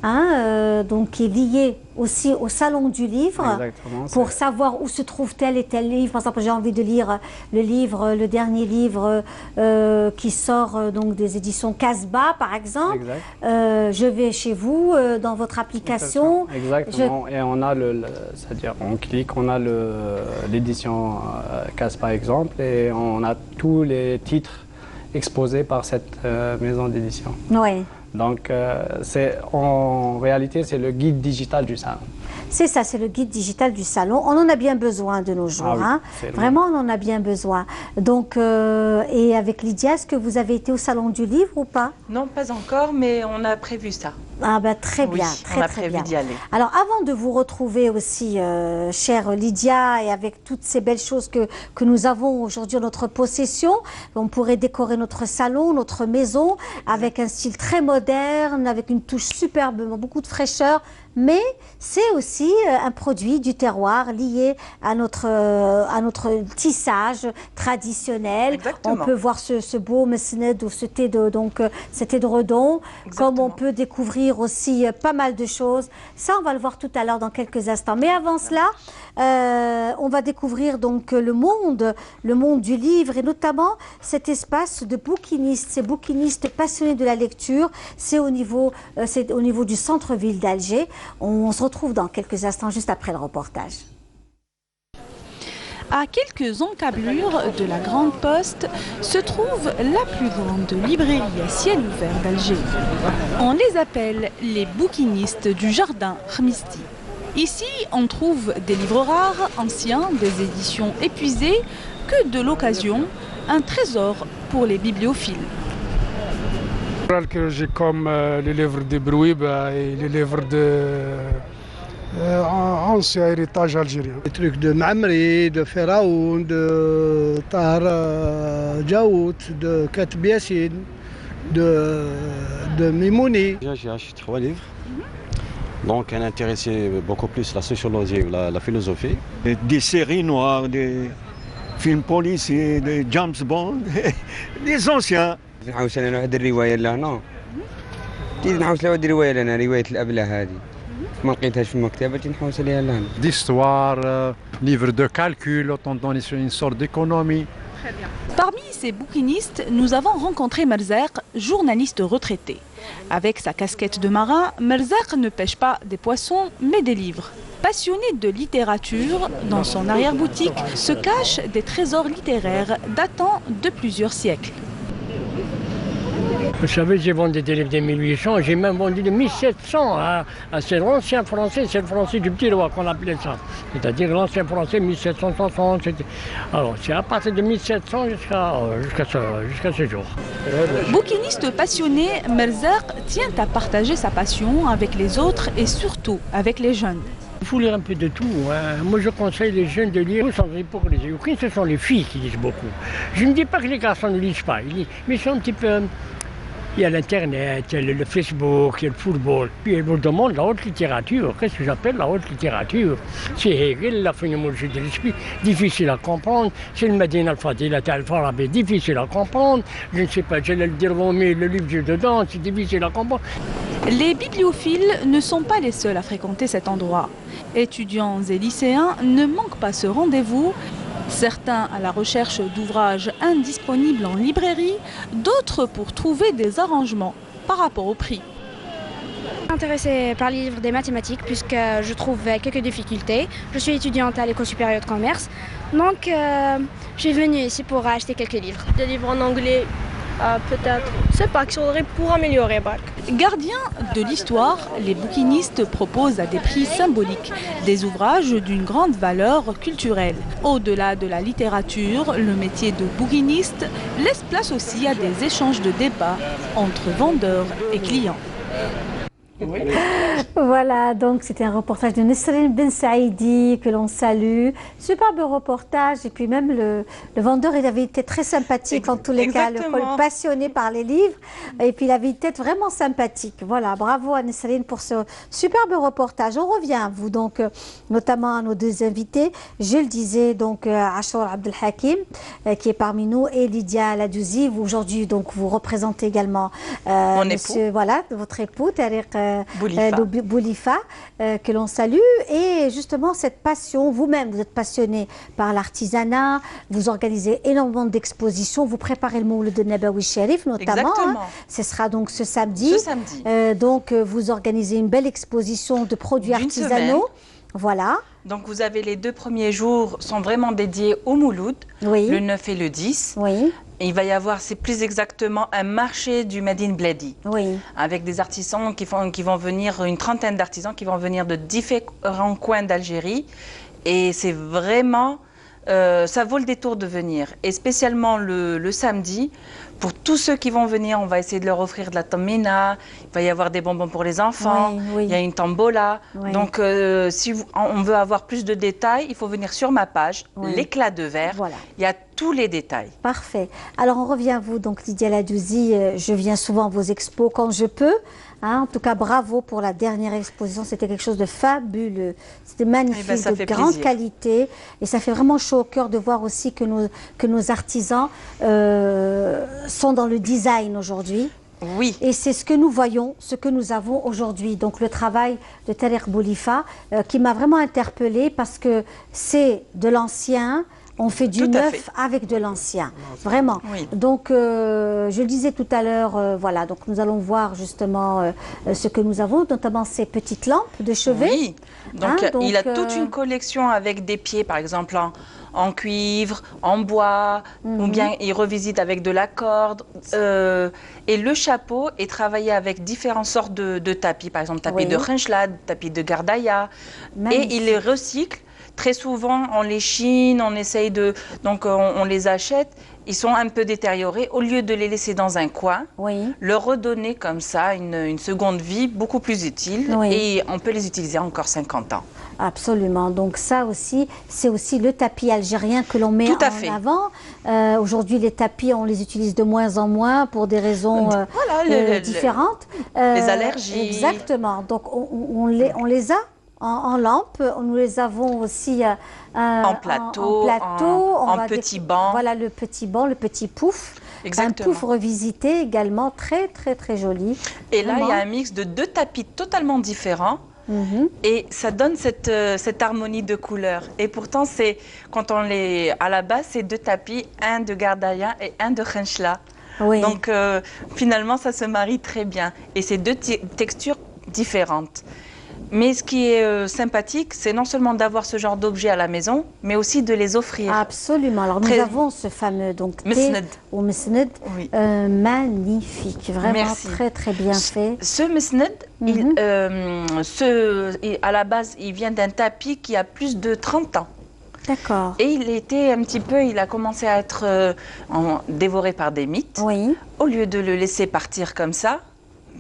Hein, donc qui est lié aussi au Salon du livre.
Exactement,
pour savoir où se trouve tel et tel livre. Par exemple, j'ai envie de lire le dernier livre qui sort donc des éditions Casbah, par exemple. Je vais chez vous dans votre application.
Exactement. Et on a c'est-à-dire on clique, on a l'édition Casbah exemple, et on a tous les titres exposés par cette maison d'édition.
Oui.
Donc, en réalité, c'est le guide digital du salon.
C'est ça, c'est le guide digital du salon. On en a bien besoin de nos jours.
Ah oui,
vraiment, on en a bien besoin. Donc, et avec Lydia, est-ce que vous avez été au Salon du livre ou pas?
Non, pas encore, mais on a prévu ça.
Ah ben très bien,
on a prévu d'y aller.
Alors avant de vous retrouver aussi, chère Lydia, et avec toutes ces belles choses que nous avons aujourd'hui en notre possession, on pourrait décorer notre salon, notre maison, avec un style très moderne, avec une touche superbe, beaucoup de fraîcheur, mais c'est aussi un produit du terroir lié à notre tissage traditionnel.
Exactement.
On peut voir ce beau mesned ou cet édredon, comme on peut découvrir aussi pas mal de choses. Ça, on va le voir tout à l'heure dans quelques instants. Mais avant cela, on va découvrir donc le monde du livre et notamment cet espace de bouquinistes, ces bouquinistes passionnés de la lecture. C'est au niveau du centre-ville d'Alger. On se retrouve dans quelques instants juste après le reportage.
À quelques encablures de la Grande Poste se trouve la plus grande librairie à ciel ouvert d'Alger. On les appelle les bouquinistes du jardin Khmisti. Ici, on trouve des livres rares, anciens, des éditions épuisées, que de l'occasion, un trésor pour les bibliophiles.
Que j'ai comme les livres de Brouib et les livres de ancien héritage algérien.
Des trucs de Mamri, de Feraoun, de Tahar Djaout, de Katb Yassine, de Mimouni.
J'ai acheté 3 livres. Donc, elle intéressait beaucoup plus la sociologie ou la philosophie. Des séries noires, des films policiers, des James Bond, des anciens.
نحوس انا واحد الروايه لهنا كي نحوس لواحد الروايه لهنا روايه الابله هذه ما لقيتهاش في المكتبه نحوس عليها لهنا
d'histoire, livres de calcul, autant donner une sorte d'économie.
Parmi ces bouquinistes, nous avons rencontré Merzaq, journaliste retraité. Avec sa casquette de marin, Merzaq ne pêche pas des poissons, mais des livres. Passionné de littérature, dans son arrière-boutique se cachent des trésors littéraires datant de plusieurs siècles.
Vous savez, j'ai vendu des livres de 1800, j'ai même vendu de 1700 à c'est l'ancien français, c'est le français du petit roi qu'on appelait ça. C'est-à-dire l'ancien français 1760. Alors c'est à partir de 1700 jusqu'à ce jour.
Bouquiniste passionné, Merzaq tient à partager sa passion avec les autres et surtout avec les jeunes.
Il faut lire un peu de tout. Hein. Moi, je conseille les jeunes de lire sans hypocrisie. Ce sont les filles qui lisent beaucoup. Je ne dis pas que les garçons ne lisent pas, mais ils sont un petit peu... Il y a l'Internet, il y a le Facebook, il y a le football. Puis ils vous demandent la haute littérature. Qu'est-ce que j'appelle la haute littérature? C'est Hegel, la phénoménologie de l'esprit, difficile à comprendre. C'est le Medina al-Fadila al-Farabi, difficile à comprendre. Je ne sais pas, j'ai le dire le livre dedans, c'est difficile à comprendre.
Les bibliophiles ne sont pas les seuls à fréquenter cet endroit. Étudiants et lycéens ne manquent pas ce rendez-vous. Certains à la recherche d'ouvrages indisponibles en librairie, d'autres pour trouver des arrangements par rapport au prix.
Intéressée par les livres des mathématiques puisque je trouve quelques difficultés. Je suis étudiante à l'École supérieure de commerce, donc je suis venue ici pour acheter quelques livres.
Des livres en anglais, peut-être, je sais pas, qui sont pour améliorer.
Gardiens de l'histoire, les bouquinistes proposent à des prix symboliques des ouvrages d'une grande valeur culturelle. Au-delà de la littérature, le métier de bouquiniste laisse place aussi à des échanges de débats entre vendeurs et clients.
Voilà, donc c'était un reportage de Nesrine Ben Saïdi que l'on salue. Superbe reportage et puis même le vendeur, il avait été très sympathique en tous les cas, le passionné par les livres et puis il avait une tête vraiment sympathique. Voilà, bravo à Nesrine pour ce superbe reportage. On revient à vous donc, notamment à nos deux invités. Je le disais donc Achour Abdelhakim qui est parmi nous et Lydia Ladouzi. Aujourd'hui donc vous représentez également monsieur, voilà, votre époux Tariq Boulifa, que l'on salue. Et justement, cette passion, vous-même, vous êtes passionné par l'artisanat, vous organisez énormément d'expositions, vous préparez le Mawlid de Nabawi Sharif, notamment. Hein. Ce sera donc ce samedi. Donc, vous organisez une belle exposition de produits artisanaux. Voilà.
Donc vous avez les 2 premiers jours sont vraiment dédiés au Mouloud, le 9 et le 10. Et il va y avoir, c'est plus exactement un marché du Made in Bledi, avec des artisans qui vont venir, une trentaine d'artisans qui vont venir de différents coins d'Algérie. Et c'est vraiment, ça vaut le détour de venir. Et spécialement le samedi, pour tous ceux qui vont venir, on va essayer de leur offrir de la tammina, il va y avoir des bonbons pour les enfants, il y a une tombola. Donc si on veut avoir plus de détails, il faut venir sur ma page, l'éclat de verre, il y a tous les détails.
Parfait. Alors on revient à vous, donc Lydia Ladouzi, je viens souvent à vos expos quand je peux. Hein, en tout cas, bravo pour la dernière exposition, c'était quelque chose de fabuleux. C'était magnifique, de grande qualité. Et ça fait vraiment chaud au cœur de voir aussi que nos artisans sont dans le design aujourd'hui.
Oui.
Et c'est ce que nous voyons, ce que nous avons aujourd'hui. Donc le travail de Tariq Boulifa qui m'a vraiment interpellée parce que c'est de l'ancien. On fait du neuf avec de l'ancien, vraiment. Donc, je le disais tout à l'heure, voilà, donc nous allons voir justement ce que nous avons, notamment ces petites lampes de chevet.
Oui, donc, il a toute une collection avec des pieds, par exemple, en cuivre, en bois, ou bien il revisite avec de la corde. Et le chapeau est travaillé avec différentes sortes de tapis, par exemple, tapis de Khenchla, tapis de Gardaya, et il les recycle. Très souvent, on les chine, on essaye de... Donc, on les achète. Ils sont un peu détériorés. Au lieu de les laisser dans un coin, leur redonner comme ça une seconde vie beaucoup plus utile. Et on peut les utiliser encore 50 ans.
Absolument. Donc ça aussi, c'est aussi le tapis algérien que l'on met en avant. Aujourd'hui, les tapis, on les utilise de moins en moins pour des raisons différentes.
Les allergies.
Exactement. Donc, on les a en lampe, nous les avons aussi
en plateau, en petit banc.
Voilà le petit banc, le petit pouf.
Exactement.
Un pouf revisité également, très très très joli.
Et là, il y a un mix de 2 tapis totalement différents. Et ça donne cette harmonie de couleurs. Et pourtant, quand on les à la base, c'est 2 tapis, un de Gardaya et un de Khenchla. Donc finalement, ça se marie très bien. Et c'est 2 textures différentes. Mais ce qui est sympathique, c'est non seulement d'avoir ce genre d'objet à la maison, mais aussi de les offrir.
Absolument. Alors nous avons ce fameux donc thé ou mesned, magnifique, vraiment très très bien fait.
Ce mesned, à la base, il vient d'un tapis qui a plus de 30 ans.
D'accord.
Et il a commencé à être dévoré par des mites.
Oui.
Au lieu de le laisser partir comme ça,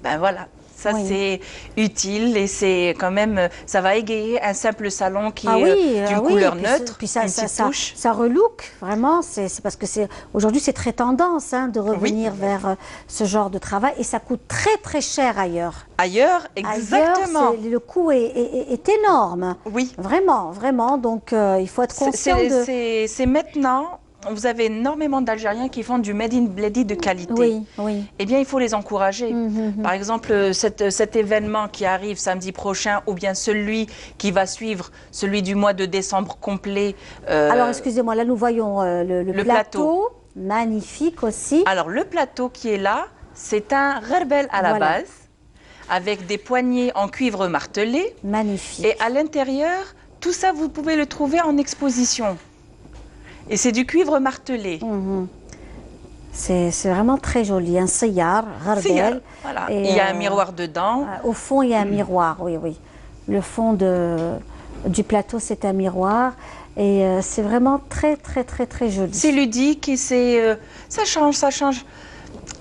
ben voilà. Ça, c'est utile et c'est quand même, ça va égayer un simple salon qui est d'une couleur neutre.
Puis ça relook, vraiment. C'est parce que aujourd'hui, c'est très tendance de revenir vers ce genre de travail et ça coûte très très cher ailleurs.
Ailleurs, exactement.
Ailleurs, le coût est énorme.
Oui.
Vraiment, vraiment. Donc, il faut être conscient de...
C'est maintenant... Vous avez énormément d'Algériens qui font du Made in Bledi de qualité.
Oui, oui.
Eh bien, il faut les encourager. Par exemple, cet événement qui arrive samedi prochain, ou bien celui qui va suivre, celui du mois de décembre complet.
Alors, excusez-moi, là, nous voyons le plateau. Magnifique aussi.
Alors, le plateau qui est là, c'est un gherbel à la base, avec des poignées en cuivre martelé.
Magnifique.
Et à l'intérieur, tout ça, vous pouvez le trouver en exposition. Et c'est du cuivre martelé.
C'est vraiment très joli, un siyar, gherbel.
Voilà. Et il y a un miroir dedans.
Au fond, il y a un miroir, oui, oui. Le fond du plateau, c'est un miroir. Et c'est vraiment très, très, très, très joli.
C'est ludique et ça change, ça change.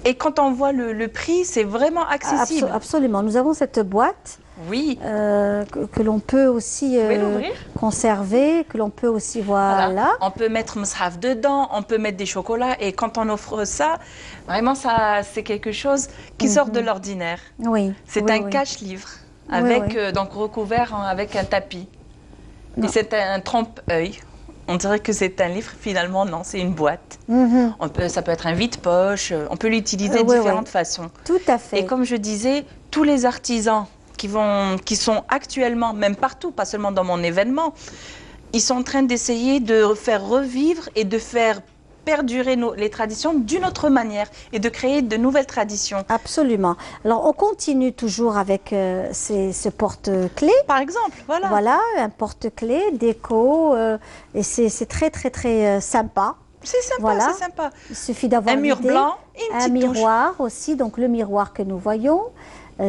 Et quand on voit le prix, c'est vraiment accessible.
Absolument. Nous avons cette boîte.
Oui.
Que l'on peut aussi conserver, que l'on peut aussi, voilà.
On peut mettre mshaf dedans, on peut mettre des chocolats et quand on offre ça, vraiment c'est quelque chose qui sort de l'ordinaire.
Oui.
C'est un cache-livre avec donc recouvert avec un tapis. Et c'est un trompe-œil. On dirait que c'est un livre, finalement non, c'est une boîte. Ça peut être un vide-poche, on peut l'utiliser de différentes façons.
Tout à fait.
Et comme je disais, tous les artisans qui sont actuellement, même partout, pas seulement dans mon événement, ils sont en train d'essayer de faire revivre et de faire perdurer les traditions d'une autre manière et de créer de nouvelles traditions.
Absolument. Alors, on continue toujours avec ce porte-clés.
Par exemple, voilà.
Voilà, un porte-clés déco et c'est très, très, très sympa.
C'est sympa, c'est sympa.
Il suffit d'avoir
un mur blanc et une petite
miroir aussi, donc le miroir que nous voyons.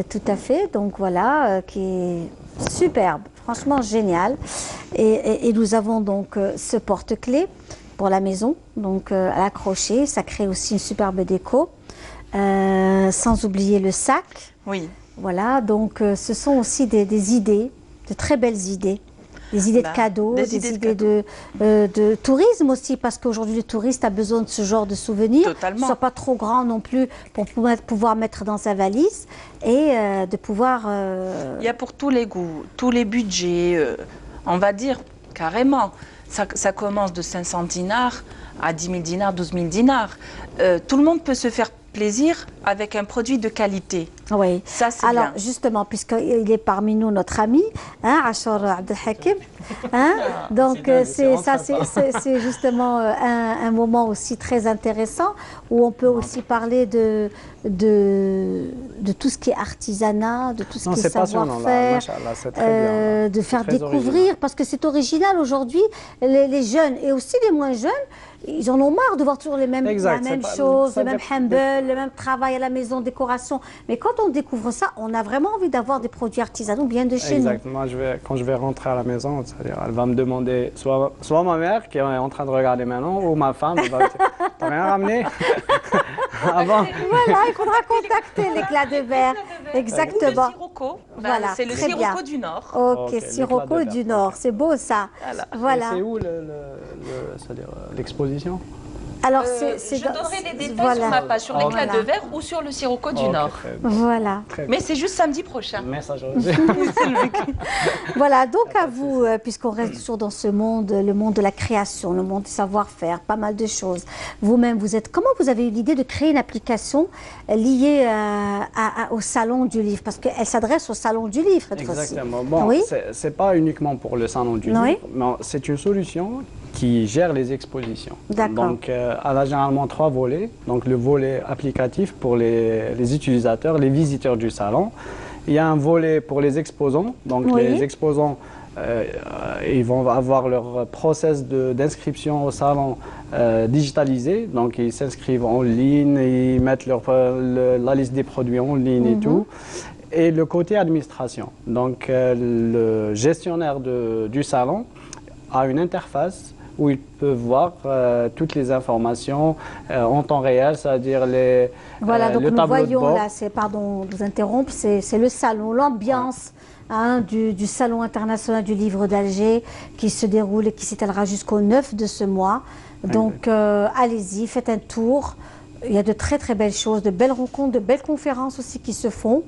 Tout à fait, donc voilà, qui est superbe, franchement génial. Et nous avons donc ce porte-clés pour la maison, donc à l'accrocher, ça crée aussi une superbe déco, sans oublier le sac.
Oui.
Voilà, donc ce sont aussi des idées, de très belles idées. Des idées de cadeaux, des idées de tourisme aussi, parce qu'aujourd'hui le touriste a besoin de ce genre de souvenirs.
Totalement.
Qui ne soient pas trop grands non plus pour pouvoir mettre dans sa valise et de pouvoir...
Il y a pour tous les goûts, tous les budgets, on va dire carrément. Ça commence de 500 dinars à 10 000 dinars, 12 000 dinars. Tout le monde peut se faire plaisir avec un produit de qualité.
Oui.
Ça, c'est
alors,
bien.
Justement, puisqu'il est parmi nous, notre ami, Achor Abdelhakim, donc c'est justement un moment aussi très intéressant où on peut aussi parler de tout ce qui est artisanat, de tout ce qui est savoir-faire, de faire découvrir, parce que c'est original aujourd'hui, les jeunes et aussi les moins jeunes, ils en ont marre de voir toujours la même chose, le même humble, le même travail à la maison, décoration. Mais quand on découvre ça, on a vraiment envie d'avoir des produits artisanaux bien de chez nous.
Exactement. Quand je vais rentrer à la maison, c'est-à-dire, elle va me demander, soit ma mère qui est en train de regarder maintenant, ou ma femme, elle va me dire, t'as rien ramené avant.
Voilà, il faudra contacter l'éclat de verre. Exactement.
Ou le sirocco.
Voilà,
c'est le sirocco du Nord.
Ok, sirocco du Nord, c'est beau ça. Voilà.
C'est où l'exposition?
Alors,
je donnerai les détails sur ma page, sur l'éclat de verre ou sur le sirocco du Nord.
Voilà.
Mais c'est juste samedi prochain.
Message.
Voilà, donc à vous, puisqu'on reste toujours dans ce monde, le monde de la création, le monde du savoir-faire, pas mal de choses. Vous-même, comment vous avez eu l'idée de créer une application liée au salon du livre? Parce qu'elle s'adresse au salon du livre, cette fois-ci.
Exactement. Bon,
oui?
c'est pas uniquement pour le salon du livre, mais c'est une solution qui gère les expositions. Donc, elle a généralement 3 volets. Donc, le volet applicatif pour les utilisateurs, les visiteurs du salon, Il y a un volet pour les exposants. Donc les exposants, ils vont avoir leur process d'inscription au salon digitalisé. Donc ils s'inscrivent en ligne, ils mettent la liste des produits en ligne et tout. Et le côté administration. Donc le gestionnaire du salon a une interface où ils peuvent voir toutes les informations en temps réel, c'est-à-dire les
voilà, donc
le
nous
tableau de
voyons
bord.
là, pardon de vous interrompre, c'est le salon, l'ambiance du Salon international du livre d'Alger qui se déroule et qui s'étalera jusqu'au 9 de ce mois. Donc allez-y, faites un tour. Il y a de très très belles choses, de belles rencontres, de belles conférences aussi qui se font.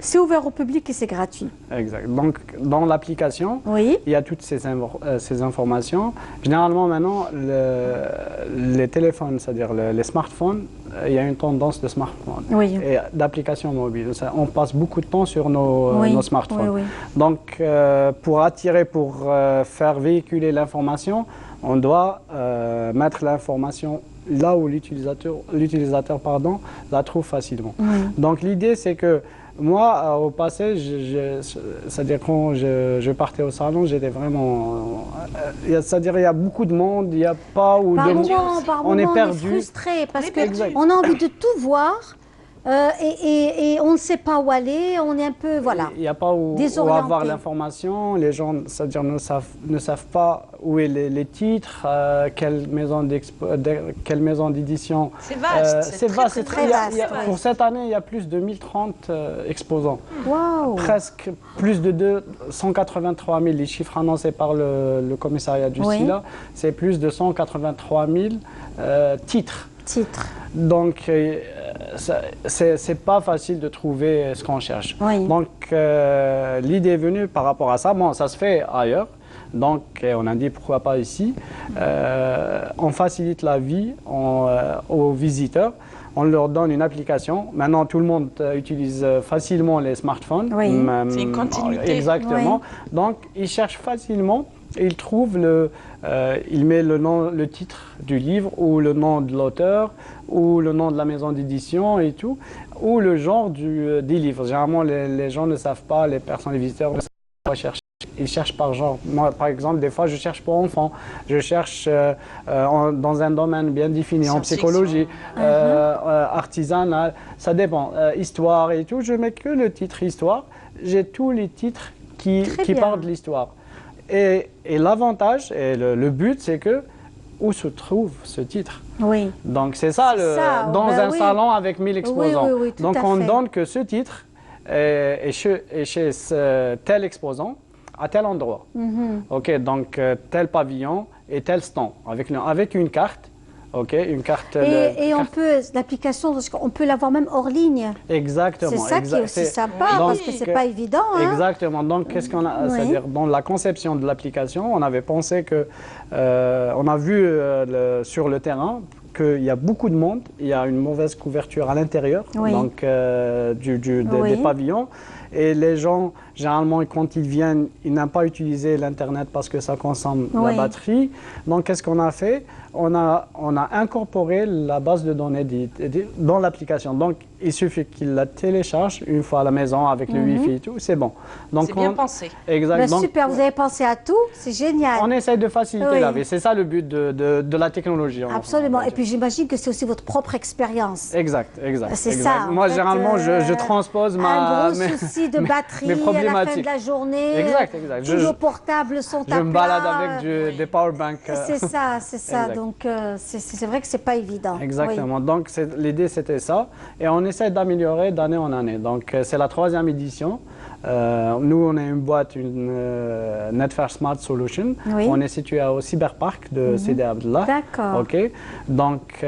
C'est ouvert au public et c'est gratuit.
Exact. Donc dans l'application, il y a toutes ces informations. Généralement maintenant, les téléphones, c'est-à-dire les smartphones, il y a une tendance de smartphones et d'applications mobiles. On passe beaucoup de temps sur nos smartphones. Donc pour faire véhiculer l'information, on doit mettre l'information là où l'utilisateur la trouve facilement. Donc l'idée c'est que moi au passé, c'est-à-dire quand je partais au salon, j'étais vraiment, c'est-à-dire il y a beaucoup de monde, il n'y a pas où on est perdu.
On est frustré parce qu'on a envie de tout voir. Et on ne sait pas où aller, on est un peu, voilà,
il n'y a pas où avoir l'information, les gens, c'est-à-dire ne savent pas où est les titres, quelle maison d'édition.
C'est vaste,
c'est vaste,
très vaste.
Pour cette année, il y a plus de 1030 exposants.
Wow.
Presque plus de 183 000, les chiffres annoncés par le commissariat du SILA, c'est plus de 183 000 titres. Donc, c'est pas facile de trouver ce qu'on cherche. Donc, l'idée est venue par rapport à ça. Bon, ça se fait ailleurs. Donc, on a dit pourquoi pas ici. On facilite la vie aux visiteurs. On leur donne une application. Maintenant, tout le monde utilise facilement les smartphones.
C'est une continuité.
Exactement. Donc, ils cherchent facilement. Il trouve il met le titre du livre ou le nom de l'auteur ou le nom de la maison d'édition et tout, ou le genre des livres. Généralement, les gens ne savent pas, les visiteurs ne savent pas chercher. Ils cherchent par genre. Moi, par exemple, des fois, je cherche pour enfants. Je cherche dans un domaine bien défini, en psychologie, artisanal. Ça dépend. Histoire et tout. Je mets que le titre histoire. J'ai tous les titres qui parlent de l'histoire. Et l'avantage et le but, c'est que où se trouve ce titre. Donc c'est ça, dans un salon avec 1000 exposants. Donc on donne que ce titre est chez tel exposant à tel endroit. Donc tel pavillon et tel stand avec une carte. Une carte.
Et l'application, on peut l'avoir même hors ligne.
Exactement.
C'est ça qui est aussi sympa, parce que c'est pas évident.
Exactement. Donc, qu'est-ce qu'on a, c'est-à-dire dans la conception de l'application, on avait pensé que, on a vu sur le terrain qu'il y a beaucoup de monde, il y a une mauvaise couverture à l'intérieur, donc des pavillons. Et les gens, généralement, quand ils viennent, ils n'aiment pas utiliser l'Internet parce que ça consomme la batterie. Donc, qu'est-ce qu'on a fait? On a incorporé la base de données dans l'application. Donc, il suffit qu'ils la téléchargent une fois à la maison avec le Wi-Fi et tout, c'est bon.
C'est bien pensé.
Exact.
Donc, super, vous avez pensé à tout, c'est génial.
On essaie de faciliter la vie, c'est ça le but de la technologie.
Absolument, et puis j'imagine que c'est aussi votre propre expérience.
Exact.
C'est ça.
Moi, généralement, je transpose
un gros souci de batterie à la fin de la journée.
Exact.
Tous nos portables sont à plat.
Je me balade avec des powerbanks.
C'est ça. Donc, c'est vrai que c'est pas évident.
Exactement. Donc, l'idée, c'était ça. Et on essaie d'améliorer d'année en année. Donc, c'est la 3e édition. Nous, on est une boîte, Netfair Smart Solution. On est situé au Cyberpark de Sidi Abdallah.
D'accord.
Donc,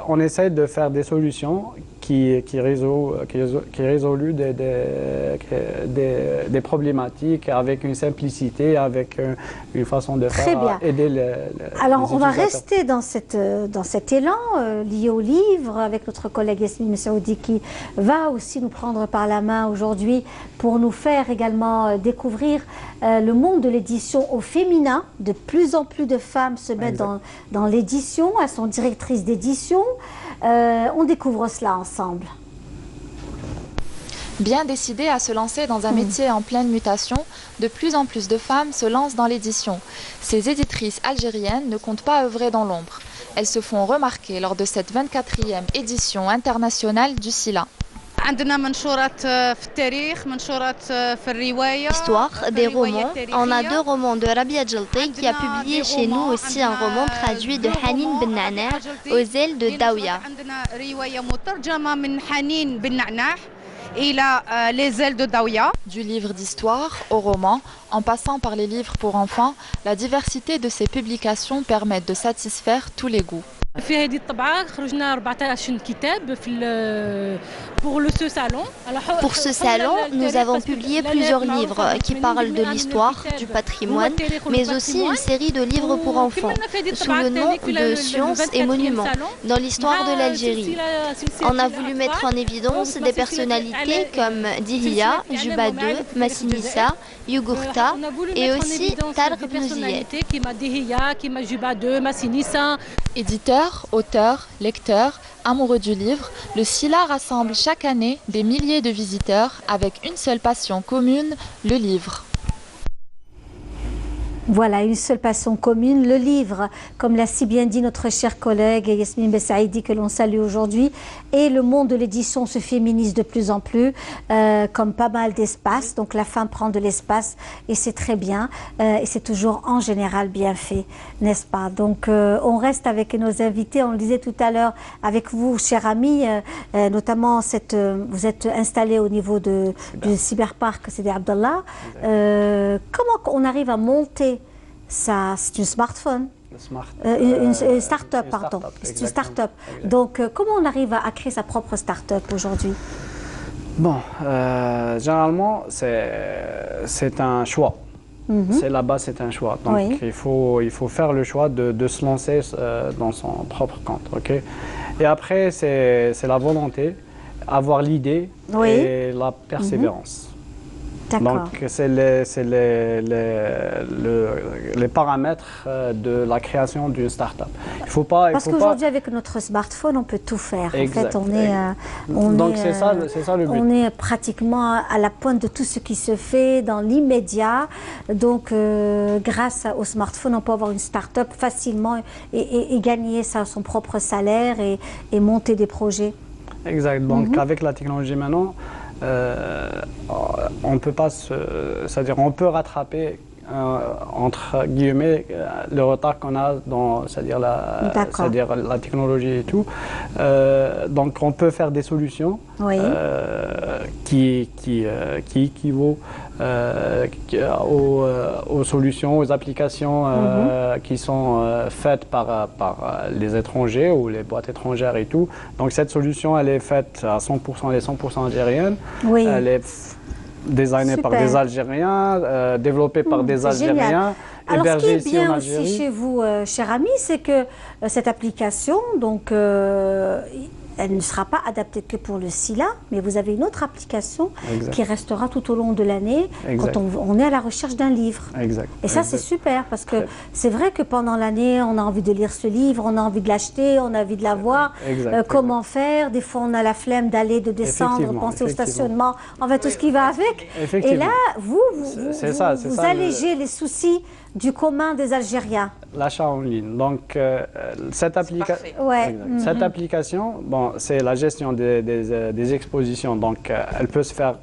on essaie de faire des solutions qui résolvent des problématiques avec une simplicité, avec une façon de faire à aider les
Alors, on va rester dans cet élan lié au livre avec notre collègue Yasmine Messaoudi qui va aussi nous prendre par la main aujourd'hui pour nous faire également découvrir le monde de l'édition au féminin. De plus en plus de femmes se mettent dans l'édition, elles sont directrices d'édition. On découvre cela ensemble.
Bien décidées à se lancer dans un métier en pleine mutation, de plus en plus de femmes se lancent dans l'édition. Ces éditrices algériennes ne comptent pas œuvrer dans l'ombre. Elles se font remarquer lors de cette 24e édition internationale du SILA.
Histoire, des romans. On a 2 romans de Rabia Djelti qui a publié chez nous aussi un roman traduit de Hanin Ben Na'na, Aux ailes de Daouya.
Les ailes de Daouya. Du livre d'histoire au roman, en passant par les livres pour enfants, la diversité de ces publications permet de satisfaire tous les goûts.
Pour ce salon, nous avons publié plusieurs livres qui parlent de l'histoire, du patrimoine, mais aussi une série de livres pour enfants, sous le nom de Sciences et Monuments, dans l'histoire de l'Algérie. On a voulu mettre en évidence des personnalités comme Dihia, Juba II, Massinissa, Yugurta et aussi Tarq Ibn Ziyad.
Éditeurs, auteurs, lecteurs, amoureux du livre, le SILA rassemble chaque année des milliers de visiteurs avec une seule passion commune, le livre.
Voilà, une seule passion commune, le livre, comme l'a si bien dit notre chère collègue Yasmine Bessaïdi, que l'on salue aujourd'hui. Et le monde de l'édition se féminise de plus en plus, comme pas mal d'espace. Donc la femme prend de l'espace et c'est très bien. Et c'est toujours en général bien fait, n'est-ce pas? Donc on reste avec nos invités. On le disait tout à l'heure avec vous, chers amis, notamment vous êtes installés au niveau du cyberpark Sidi Abdallah. Comment on arrive à monter ça? C'est une smartphone. Une start-up, pardon. C'est une start-up. Donc, comment on arrive à créer sa propre start-up aujourd'hui?
Bon, généralement, c'est un choix. C'est là-bas, c'est un choix. Donc, il faut faire le choix de se lancer dans son propre compte. Okay? Et après, c'est la volonté, avoir l'idée et la persévérance. Donc, c'est les paramètres de la création d'une start-up.
Parce qu'aujourd'hui, avec notre smartphone, on peut tout faire.
Exact.
En fait,
c'est ça le but.
On est pratiquement à la pointe de tout ce qui se fait dans l'immédiat. Donc, grâce au smartphone, on peut avoir une start-up facilement et gagner son propre salaire et monter des projets.
Exact. Donc, avec la technologie maintenant, on peut pas c'est-à-dire on peut rattraper entre guillemets le retard qu'on a dans c'est-à-dire la technologie et tout. Donc on peut faire des solutions qui équivaut aux solutions, aux applications qui sont faites par les étrangers ou les boîtes étrangères et tout. Donc cette solution, elle est faite à 100%, elle est 100% algérienne. Elle est designée par des Algériens, développée par des Algériens.
Alors ce qui est bien aussi chez vous, cher ami, c'est que cette application, donc elle ne sera pas adaptée que pour le SILA, mais vous avez une autre application qui restera tout au long de l'année quand on est à la recherche d'un livre. Et ça, c'est super parce que c'est vrai que pendant l'année, on a envie de lire ce livre, on a envie de l'acheter, on a envie de l'avoir. Comment faire? Des fois, on a la flemme d'aller, de descendre, penser au stationnement, en fait, tout ce qui va avec. Et là, vous allégez les soucis du commun des Algériens.
L'achat en ligne. Donc, cette application, bon, c'est la gestion des expositions. Donc, elle peut se faire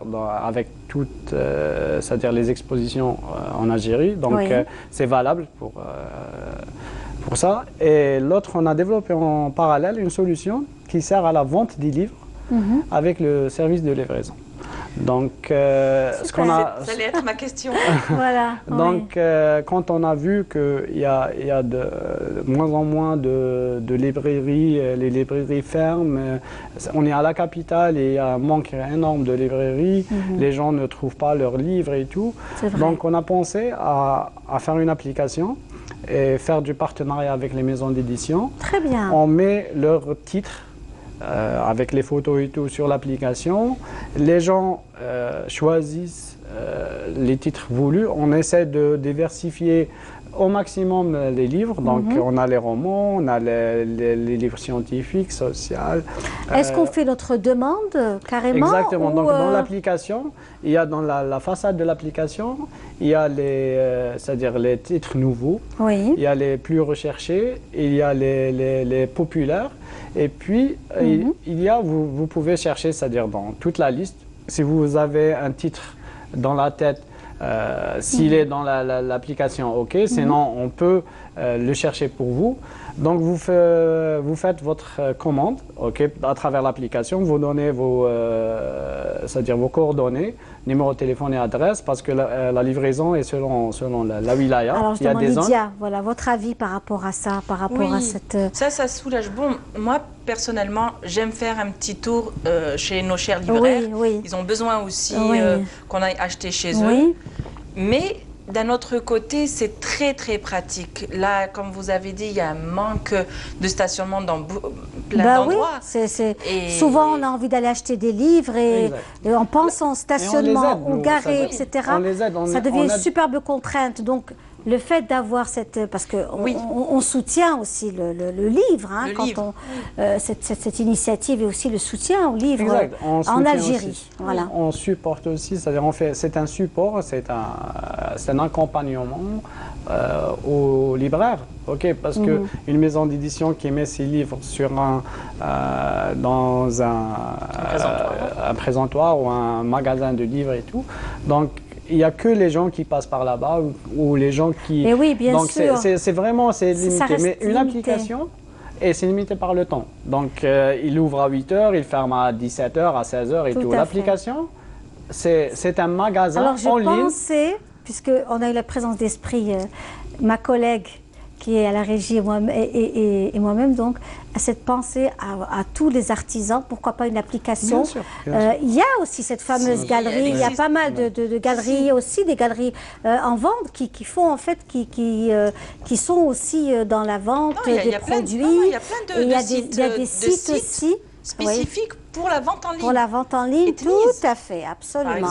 avec toutes, c'est-à-dire les expositions en Algérie. Donc, c'est valable pour ça. Et l'autre, on a développé en parallèle une solution qui sert à la vente des livres avec le service de livraison. Donc, ce qu'on a...
Ça allait être ma question.
Voilà.
Donc, quand on a vu qu'il y a de moins en moins de librairies, les librairies ferment, on est à la capitale et il y a un manque énorme de librairies, les gens ne trouvent pas leurs livres et tout. Donc, on a pensé à faire une application et faire du partenariat avec les maisons d'édition.
Très bien.
On met leur titre avec les photos et tout sur l'application. Les gens choisissent les titres voulus. On essaie de diversifier au maximum les livres. Donc, on a les romans, on a les livres scientifiques, sociaux.
Est-ce qu'on fait notre demande carrément?
Exactement. Donc, dans l'application, il y a dans la façade de l'application, il y a c'est-à-dire les titres nouveaux, il y a les plus recherchés, il y a les populaires, et puis il y a, vous pouvez chercher, c'est-à-dire dans toute la liste, si vous avez un titre dans la tête, s'il est dans l'application, ok, sinon on peut le chercher pour vous. Donc vous faites votre commande, ok, à travers l'application, vous donnez c'est-à-dire vos coordonnées, numéro de téléphone et adresse, parce que la livraison est selon la wilaya.
Alors
il y a des zones.
Lydia, voilà votre avis par rapport à ça, par rapport à cette.
Ça soulage. Bon, moi personnellement, j'aime faire un petit tour chez nos chers libraires. Ils ont besoin aussi qu'on aille acheter chez eux. Mais d'un autre côté, c'est très très pratique. Là, comme vous avez dit, il y a un manque de stationnement dans plein d'endroits.
Souvent, on a envie d'aller acheter des livres et en pensant au stationnement, au garé, etc., ça devient une superbe contrainte. Donc, le fait d'avoir cette... Parce qu'on soutient aussi le livre, hein, cette initiative et aussi le soutien au livre en Algérie. Voilà.
On supporte aussi, c'est-à-dire c'est un support, c'est un accompagnement aux libraires. Parce qu'une maison d'édition qui met ses livres dans un présentoir ou un magasin de livres et tout, donc il n'y a que les gens qui passent par là-bas ou les gens qui...
Et oui, bien sûr.
C'est vraiment limité. Mais une application, et c'est limité par le temps. Donc, il ouvre à 8 h, il ferme à 17 h, à 16 h et tout. L'application, c'est un magasin en ligne. Alors, je
pensais, puisqu'on a eu la présence d'esprit, ma collègue qui est à la régie et moi-même, donc, à cette pensée à tous les artisans, pourquoi pas une application.
Bien sûr.
Il y a aussi cette fameuse galerie, il y a pas mal de galeries, aussi des galeries en vente qui font en fait, qui sont aussi dans la vente des produits.
Il y a des sites
aussi
spécifiques pour la vente en ligne.
Pour la vente en ligne, tout à fait, absolument.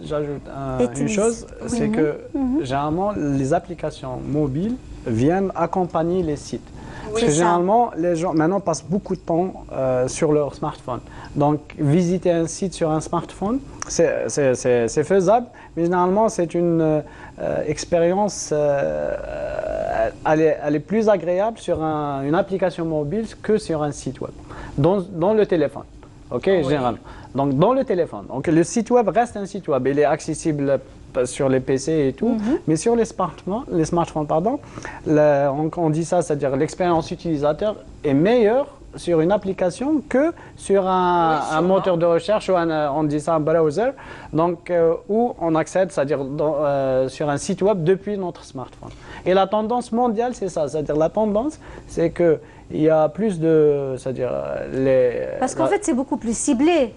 J'ajoute une chose, c'est que généralement les applications mobiles viennent accompagner les sites. Parce que généralement, les gens maintenant passent beaucoup de temps sur leur smartphone. Donc, visiter un site sur un smartphone, c'est faisable, mais généralement, c'est une expérience, elle est plus agréable sur une application mobile que sur un site web, dans le téléphone. Généralement. Donc, dans le téléphone. Donc, le site web reste un site web. Il est accessible sur les PC et tout, mais sur les smartphones, on dit ça, c'est-à-dire l'expérience utilisateur est meilleure sur une application que sur un moteur de recherche ou on dit ça un browser, donc où on accède, c'est-à-dire sur un site web depuis notre smartphone. Et la tendance mondiale, c'est ça, c'est-à-dire la tendance, c'est que il y a plus de, c'est-à-dire
Parce qu'en fait, c'est beaucoup plus ciblé.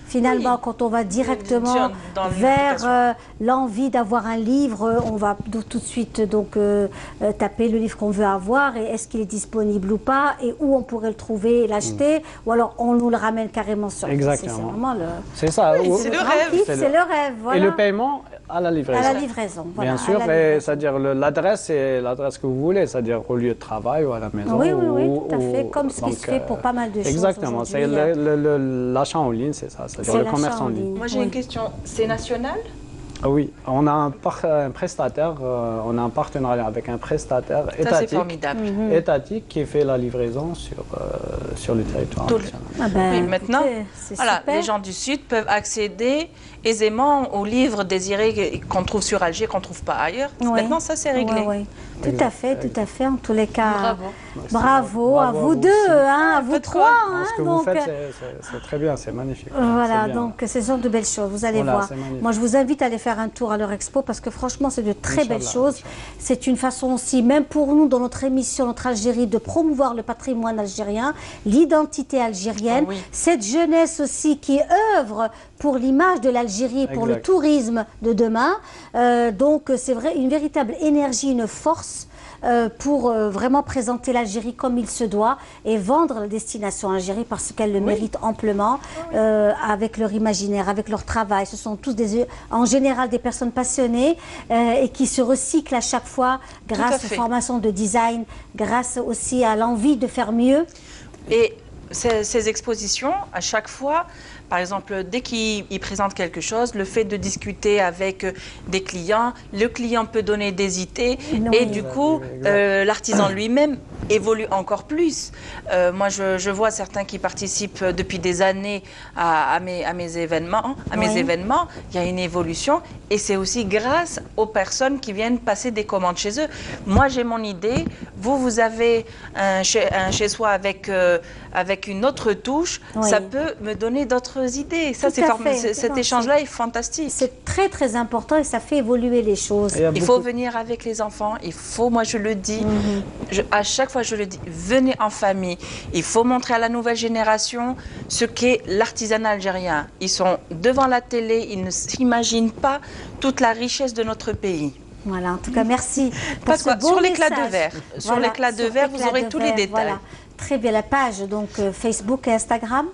Finalement, quand on va directement vers l'envie d'avoir un livre, on va tout de suite taper le livre qu'on veut avoir et est-ce qu'il est disponible ou pas et où on pourrait le trouver et l'acheter ou alors on nous le ramène carrément sur
Exactement.
C'est
ça.
C'est le rêve.
C'est le rêve. Voilà.
Et le paiement à la livraison.
À la livraison. Voilà,
bien sûr, c'est-à-dire l'adresse, c'est l'adresse que vous voulez, c'est-à-dire au lieu de travail ou à la maison.
Oui, tout à fait, comme ce qui se fait pour pas mal de choses.
Exactement, c'est l'achat en ligne, c'est ça. C'est le commerce en ligne.
Moi j'ai une question, c'est national?
Oui, on a un prestataire, on a un partenariat avec un prestataire étatique qui fait la livraison sur le territoire national.
Maintenant, voilà, les gens du Sud peuvent accéder aisément aux livres désirés qu'on trouve sur Alger, qu'on ne trouve pas ailleurs. Maintenant, ça c'est réglé.
Tout à fait. En tous les cas, bravo à vous deux, à vous trois.
Ce que vous faites, c'est très bien, c'est magnifique.
Voilà, donc ce sont de belles choses, vous allez voir. Moi, je vous invite à aller faire un tour à leur expo parce que franchement, c'est de très belles choses. C'est une façon aussi, même pour nous, dans notre émission, notre Algérie, de promouvoir le patrimoine algérien, l'identité algérienne, cette jeunesse aussi qui œuvre pour l'image de l'Algérie, pour le tourisme de demain. Donc, c'est vrai, une véritable énergie, une force pour vraiment présenter l'Algérie comme il se doit et vendre la destination Algérie parce qu'elle le mérite amplement avec leur imaginaire, avec leur travail. Ce sont tous en général des personnes passionnées et qui se recyclent à chaque fois grâce aux formations de design, grâce aussi à l'envie de faire mieux.
Et ces expositions, à chaque fois, par exemple, dès qu'ils présentent quelque chose, le fait de discuter avec des clients, le client peut donner des idées et du coup, l'artisan lui-même évolue encore plus. Moi, je vois certains qui participent depuis des années à mes événements. Il y a une évolution et c'est aussi grâce aux personnes qui viennent passer des commandes chez eux. Moi, j'ai mon idée. Vous avez un chez-soi avec une autre touche. Ça peut me donner d'autres idées. Ça, cet échange-là est fantastique.
C'est très, très important et ça fait évoluer les choses.
Il faut venir avec les enfants. Moi, je le dis. À chaque fois, je le dis. Venez en famille. Il faut montrer à la nouvelle génération ce qu'est l'artisanat algérien. Ils sont devant la télé. Ils ne s'imaginent pas toute la richesse de notre pays.
Voilà, en tout cas, merci.
Parce que sur l'éclat de verre, vous aurez tous les détails.
Voilà. Très bien, la page, donc Facebook et Instagram.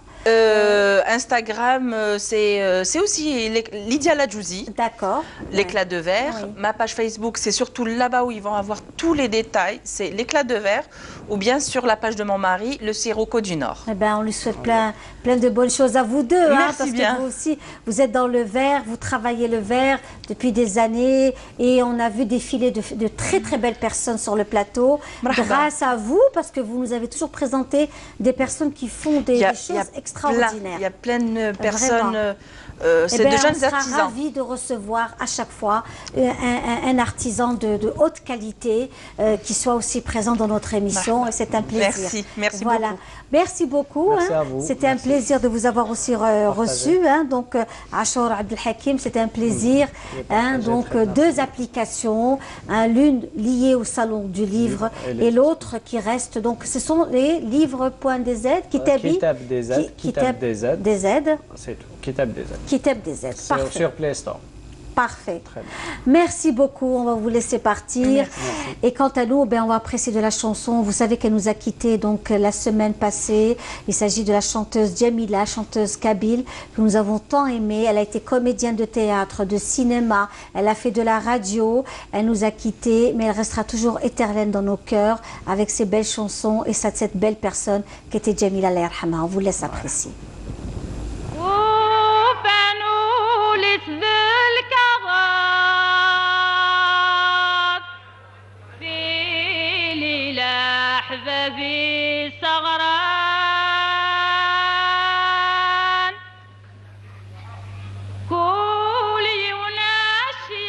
Instagram, c'est aussi Lydia Ladjouzi.
D'accord.
L'éclat de verre. Oui. Ma page Facebook, c'est surtout là-bas où ils vont avoir tous les détails. C'est l'éclat de verre. Ou bien sur la page de mon mari, le Sirocco du Nord.
Eh ben, on lui souhaite plein de bonnes choses à vous deux.
Merci
parce
bien.
que vous aussi, vous êtes dans le verre, vous travaillez le verre depuis des années. Et on a vu défiler de très très belles personnes sur le plateau. Grâce à vous, parce que vous nous avez toujours présenté des personnes qui font des choses extraordinaires.
Il y a plein de personnes, c'est de jeunes artisans.
On sera ravis de recevoir à chaque fois un artisan de haute qualité qui soit aussi présent dans notre émission. Et c'est un plaisir.
Merci beaucoup.
Merci beaucoup. C'était un plaisir de vous avoir aussi reçu. Donc, Achour Abdelhakim, c'était un plaisir. Donc, deux applications, l'une liée au salon du livre et l'autre qui reste. Donc, ce sont les livres.dz, Kitab DZ.
C'est tout. Kitab DZ.
Kitab DZ. Parfait.
Sur Play Store.
Parfait. Merci beaucoup. On va vous laisser partir.
Merci.
Et quant à nous, on va apprécier de la chanson. Vous savez qu'elle nous a quittés donc la semaine passée. Il s'agit de la chanteuse Djamila, chanteuse kabyle, que nous avons tant aimée. Elle a été comédienne de théâtre, de cinéma. Elle a fait de la radio. Elle nous a quittés, mais elle restera toujours éternelle dans nos cœurs avec ses belles chansons et cette belle personne qui était Djamila Allah yarhamha. On vous laisse apprécier.
أحبابي سغران كولي وناشي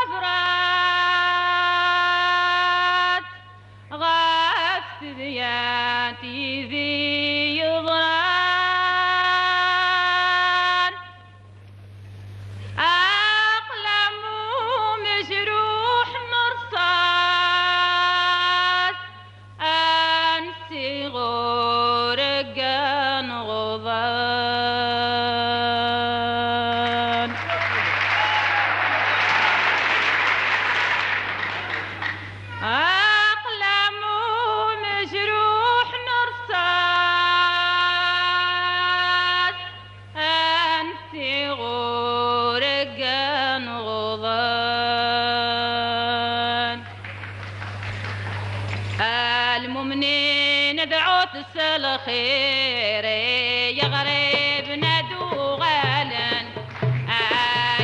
عالثبرات غفت ذياتي ذي يضران أقلم مجروح مرصاص أنسي غورقان غضان أقلم مجروح مرصاص أنسي غورقان غضان المؤمنين دعوت الخير يا غريب نادوا غالا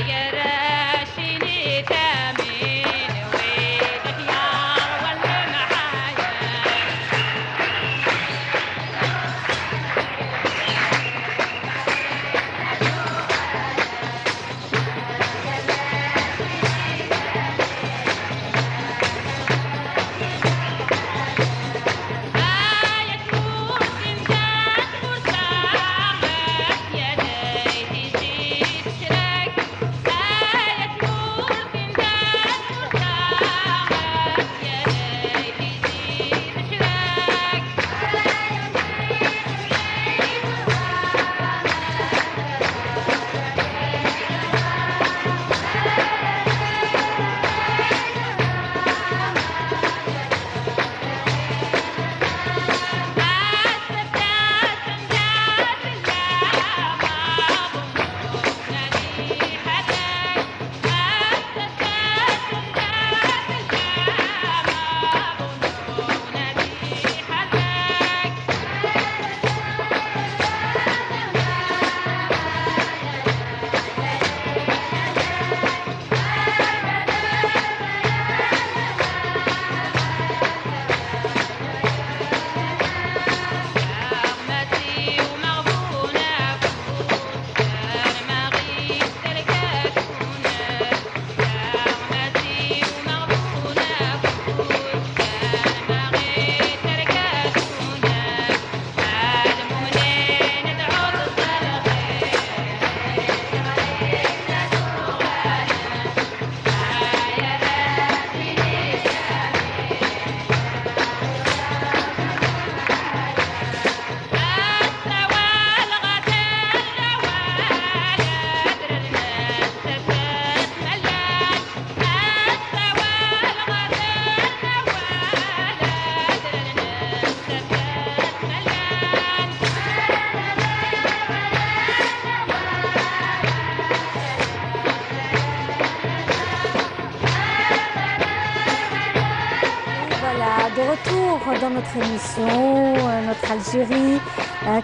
يا راشيني ثامين ويدك يا ولا معايا يا
dans notre émission, notre Algérie,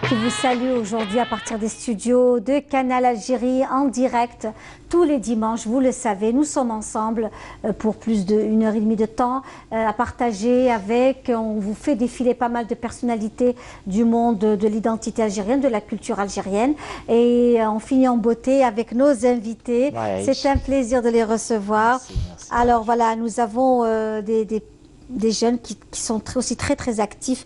qui vous salue aujourd'hui à partir des studios de Canal Algérie en direct tous les dimanches. Vous le savez, nous sommes ensemble pour plus d'1 heure et demie de temps à partager avec. On vous fait défiler pas mal de personnalités du monde de l'identité algérienne, de la culture algérienne. Et on finit en beauté avec nos invités. Ouais, c'est un plaisir de les recevoir. Merci. Alors voilà, nous avons des jeunes qui sont aussi très actifs.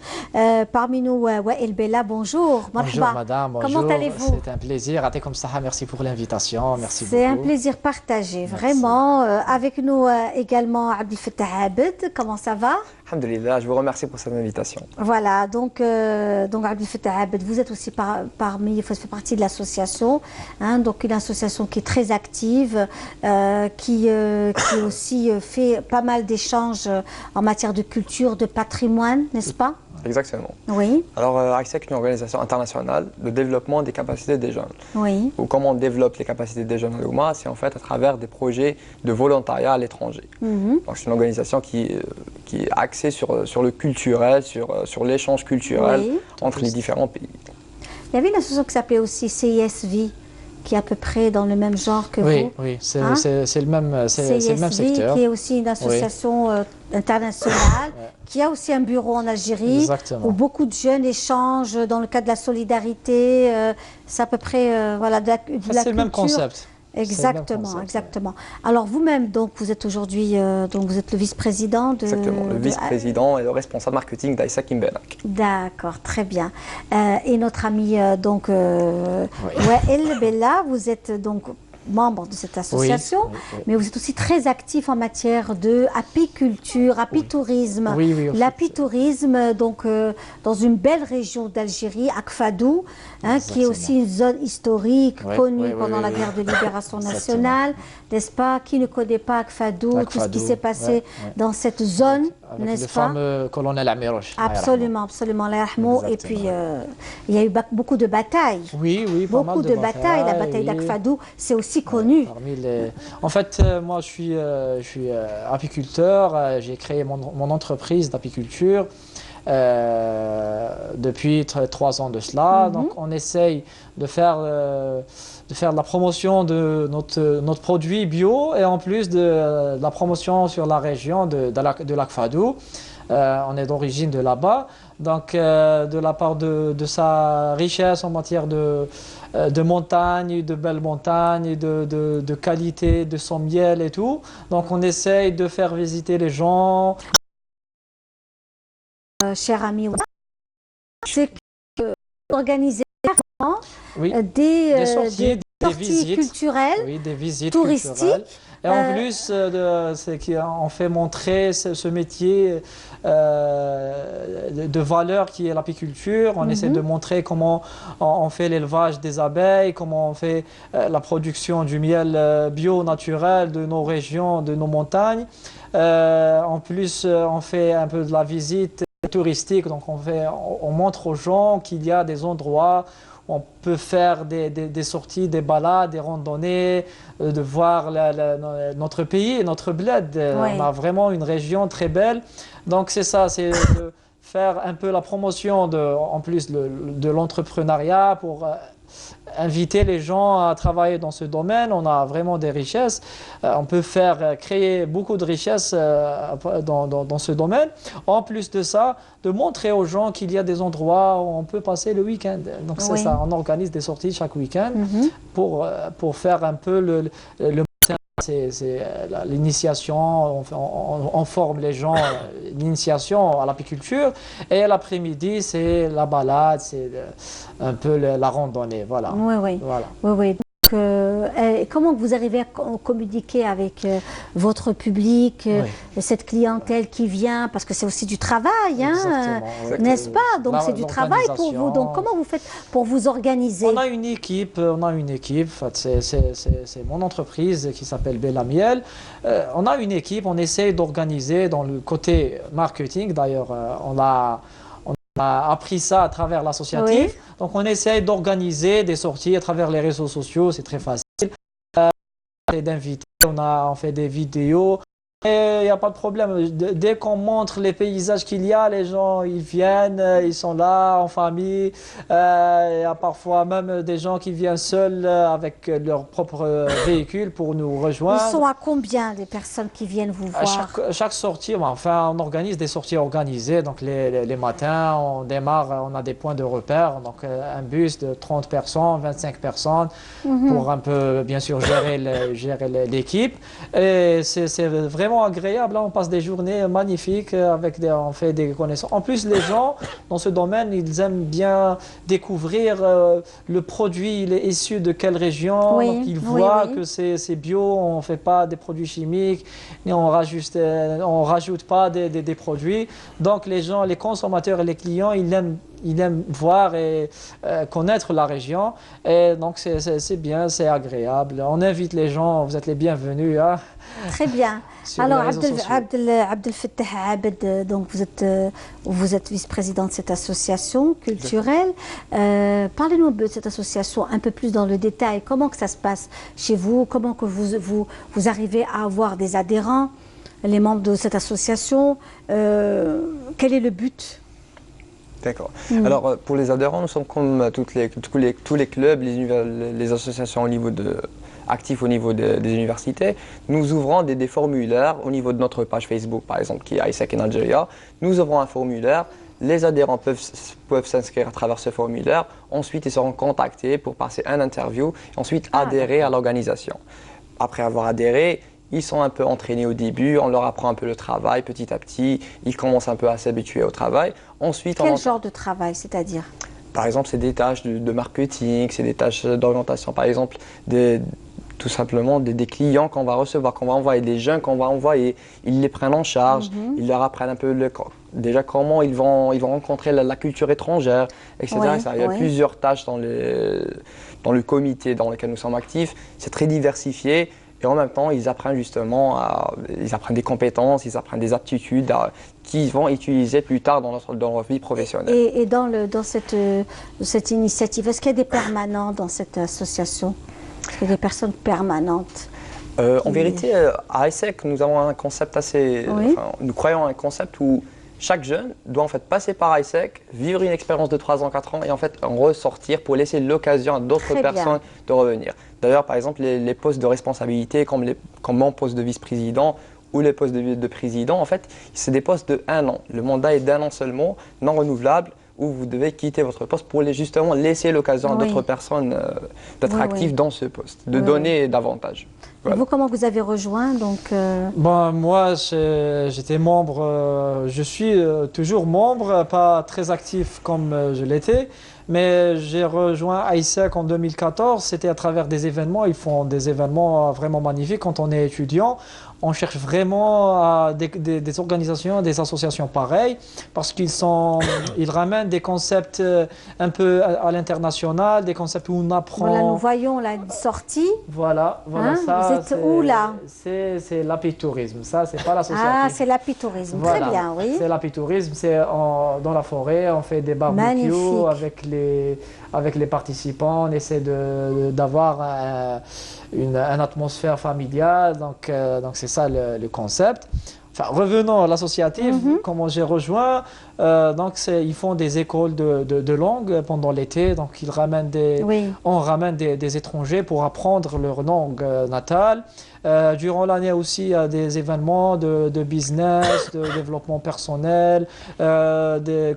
Parmi nous, Wael Bella, bonjour.
Bonjour madame, bonjour.
Comment allez-vous?
C'est un plaisir. Comme ça, merci pour l'invitation. Merci beaucoup.
C'est un plaisir partagé, vraiment. Avec nous également Abdel Fattah Abed. Comment ça va?
Alhamdulillah, je vous remercie pour cette invitation.
Voilà, donc Abdel Fattah Abed, vous êtes aussi vous faites partie de l'association, hein, donc une association qui est très active, qui aussi fait pas mal d'échanges en matière de culture, de patrimoine, n'est-ce pas?
Exactement.
Oui.
Alors, AISEC est une organisation internationale de développement des capacités des jeunes.
Oui.
Ou comment on développe les capacités des jeunes à l'OUMA, c'est en fait à travers des projets de volontariat à l'étranger. Donc, c'est une organisation qui est axée sur le culturel, sur l'échange culturel entre les différents pays.
Il y avait une association qui s'appelait aussi CISV, qui est à peu près dans le même genre que vous.
Oui, c'est le même secteur.
Qui est aussi une association internationale, qui a aussi un bureau en Algérie,
exactement,
où beaucoup de jeunes échangent dans le cadre de la solidarité. C'est à peu près voilà, de la culture.
C'est le même concept.
Exactement, exactement. Alors vous-même, donc, vous êtes aujourd'hui, vous êtes le vice-président de...
Exactement, le vice-président et le responsable marketing d'Aïsek Imbenak.
D'accord, très bien. Et notre ami, Wael Bella, vous êtes donc membre de cette association, mais vous êtes aussi très actif en matière de apiculture, apitourisme. L'apitourisme, donc, dans une belle région d'Algérie, Akfadou, hein, qui est aussi une zone historique connue pendant la guerre de libération nationale, n'est-ce pas? Qui ne connaît pas Akfadou, tout ce qui s'est passé dans cette zone, n'est-ce pas?
Le fameux colonel Amiroche.
Absolument, absolument, et puis il y a eu beaucoup de batailles. Beaucoup de batailles. La bataille d'Akfadou, c'est aussi connu.
En fait, moi je suis apiculteur, j'ai créé mon entreprise d'apiculture depuis 3 ans de cela. Donc on essaye de faire de la promotion de notre produit bio et en plus de la promotion sur la région de l'Akfadou. On est d'origine de là-bas, donc de la part de sa richesse en matière de montagne, de belles montagnes, de qualité de son miel et tout. Donc on essaye de faire visiter les gens.
Cher ami, c'est organiser des sorties culturelles,
des visites
touristiques.
Culturelles. Et en plus, on fait montrer ce métier de valeur qui est l'apiculture. On essaie de montrer comment on fait l'élevage des abeilles, comment on fait la production du miel bio, naturel de nos régions, de nos montagnes. En plus, on fait un peu de la visite touristique. Donc, on montre aux gens qu'il y a des endroits on peut faire des sorties, des balades, des randonnées, de voir notre pays, notre bled. On a vraiment une région très belle. Donc c'est ça, c'est de faire un peu la promotion en plus de l'entrepreneuriat pour inviter les gens à travailler dans ce domaine. On a vraiment des richesses. On peut créer beaucoup de richesses dans ce domaine. En plus de ça, de montrer aux gens qu'il y a des endroits où on peut passer le week-end. Donc c'est ça, on organise des sorties chaque week-end pour faire un peu le matin. C'est l'initiation, on forme les gens, l'initiation à l'apiculture, et l'après-midi c'est la balade, c'est un peu la randonnée, voilà.
Oui. Donc, comment vous arrivez à communiquer avec votre public, cette clientèle qui vient, parce que c'est aussi du travail, hein, n'est-ce pas? Donc c'est du travail pour vous. Donc comment vous faites pour vous organiser?
On a une équipe. C'est mon entreprise qui s'appelle Bella Miel. On a une équipe. On essaie d'organiser dans le côté marketing. D'ailleurs, on a appris ça à travers l'associatif. Donc on essaye d'organiser des sorties à travers les réseaux sociaux, c'est très facile. D'inviter, on fait des vidéos, Il n'y a pas de problème. Dès qu'on montre les paysages qu'il y a, les gens ils viennent, ils sont là en famille. Il y a parfois même des gens qui viennent seuls avec leur propre véhicule pour nous rejoindre.
Ils sont à combien les personnes qui viennent vous voir?
Chaque sortie, enfin, on organise des sorties organisées. Donc les matins, on démarre, on a des points de repère. Donc un bus de 30 personnes, 25 personnes pour un peu, bien sûr, gérer l'équipe. Et c'est vraiment agréable, on passe des journées magnifiques, on fait des connaissances. En plus, les gens dans ce domaine, ils aiment bien découvrir le produit, il est issu de quelle région, donc ils voient que c'est bio, on ne fait pas des produits chimiques, ni on rajoute pas des produits. Donc les gens, les consommateurs et les clients, ils aiment voir et connaître la région. Et donc c'est bien, c'est agréable. On invite les gens, vous êtes les bienvenus. Hein.
Très bien. Alors, Abdel Fattah Abed, donc vous êtes vice-président de cette association culturelle. Parlez-nous de cette association un peu plus dans le détail. Comment que ça se passe chez vous? Comment que vous arrivez à avoir des adhérents, les membres de cette association? Quel est le but?
D'accord. Alors, pour les adhérents, nous sommes comme tous les clubs, les associations au niveau actifs au niveau des universités. Nous ouvrons des formulaires au niveau de notre page Facebook, par exemple, qui est ISEC in Algeria. Nous ouvrons un formulaire. Les adhérents peuvent s'inscrire à travers ce formulaire. Ensuite, ils seront contactés pour passer une interview. Ensuite, adhérer à l'organisation. Après avoir adhéré, ils sont un peu entraînés au début, on leur apprend un peu le travail petit à petit, ils commencent un peu à s'habituer au travail. Ensuite,
quel genre de travail, c'est-à-dire?
Par exemple, c'est des tâches de marketing, c'est des tâches d'orientation. Par exemple, tout simplement des clients qu'on va recevoir, qu'on va envoyer, des jeunes qu'on va envoyer, ils les prennent en charge, ils leur apprennent un peu déjà comment ils vont rencontrer la culture étrangère, etc. Il y a plusieurs tâches dans le comité dans lequel nous sommes actifs, c'est très diversifié. Et en même temps, ils apprennent justement, ils apprennent des compétences, ils apprennent des aptitudes qu'ils vont utiliser plus tard dans leur vie professionnelle.
Et dans cette initiative, est-ce qu'il y a des permanents dans cette association? Est-ce qu'il y a des personnes permanentes?
En vérité, à ISEC, nous avons un concept nous croyons à un concept où chaque jeune doit en fait passer par ISEC, vivre une expérience de 3 ans, 4 ans et en fait en ressortir pour laisser l'occasion à d'autres personnes de revenir. D'ailleurs, par exemple, les postes de responsabilité comme mon poste de vice-président ou les postes de président, en fait, c'est des postes de 1 an. Le mandat est d'1 an seulement, non renouvelable, où vous devez quitter votre poste pour justement laisser l'occasion à d'autres personnes d'être actives dans ce poste, de donner davantage.
Voilà. Et vous, comment vous avez rejoint
Moi, j'étais membre, je suis toujours membre, pas très actif comme je l'étais, mais j'ai rejoint ISEC en 2014, c'était à travers des événements, ils font des événements vraiment magnifiques quand on est étudiant. On cherche vraiment des organisations, des associations pareilles, parce ils ramènent des concepts un peu à l'international, des concepts où on apprend.
Voilà, nous voyons la sortie.
Voilà,
ça. Vous êtes où là?
C'est l'apitourisme, ça, c'est pas l'association.
Ah, c'est l'apitourisme, très bien, oui.
C'est l'apitourisme, c'est dans la forêt, on fait des barbecues avec les participants, on essaie d'avoir une atmosphère familiale, donc c'est ça le concept. Enfin, revenons à l'associatif, comment j'ai rejoint, ils font des écoles de langue pendant l'été, donc on ramène des étrangers pour apprendre leur langue natale. Durant l'année aussi, il y a des événements de business, de développement personnel,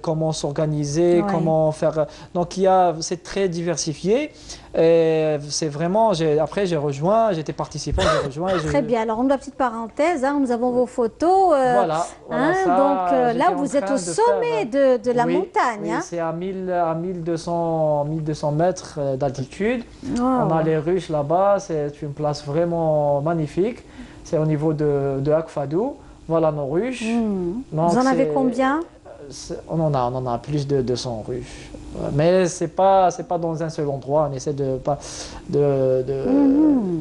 comment s'organiser, comment faire. Donc c'est très diversifié. Et c'est vraiment, après j'ai rejoint, j'étais participant, j'ai rejoint.
Très bien, alors on a une petite parenthèse, nous avons vos photos. Donc là vous êtes au sommet de la montagne.
Oui, c'est à 1200 mètres d'altitude. On a les ruches là-bas, c'est une place vraiment magnifique. C'est au niveau de Akfadou. Voilà nos ruches. Donc,
vous en avez combien?
On en a plus de 200 ruches. Mais c'est pas dans un seul endroit. On essaie de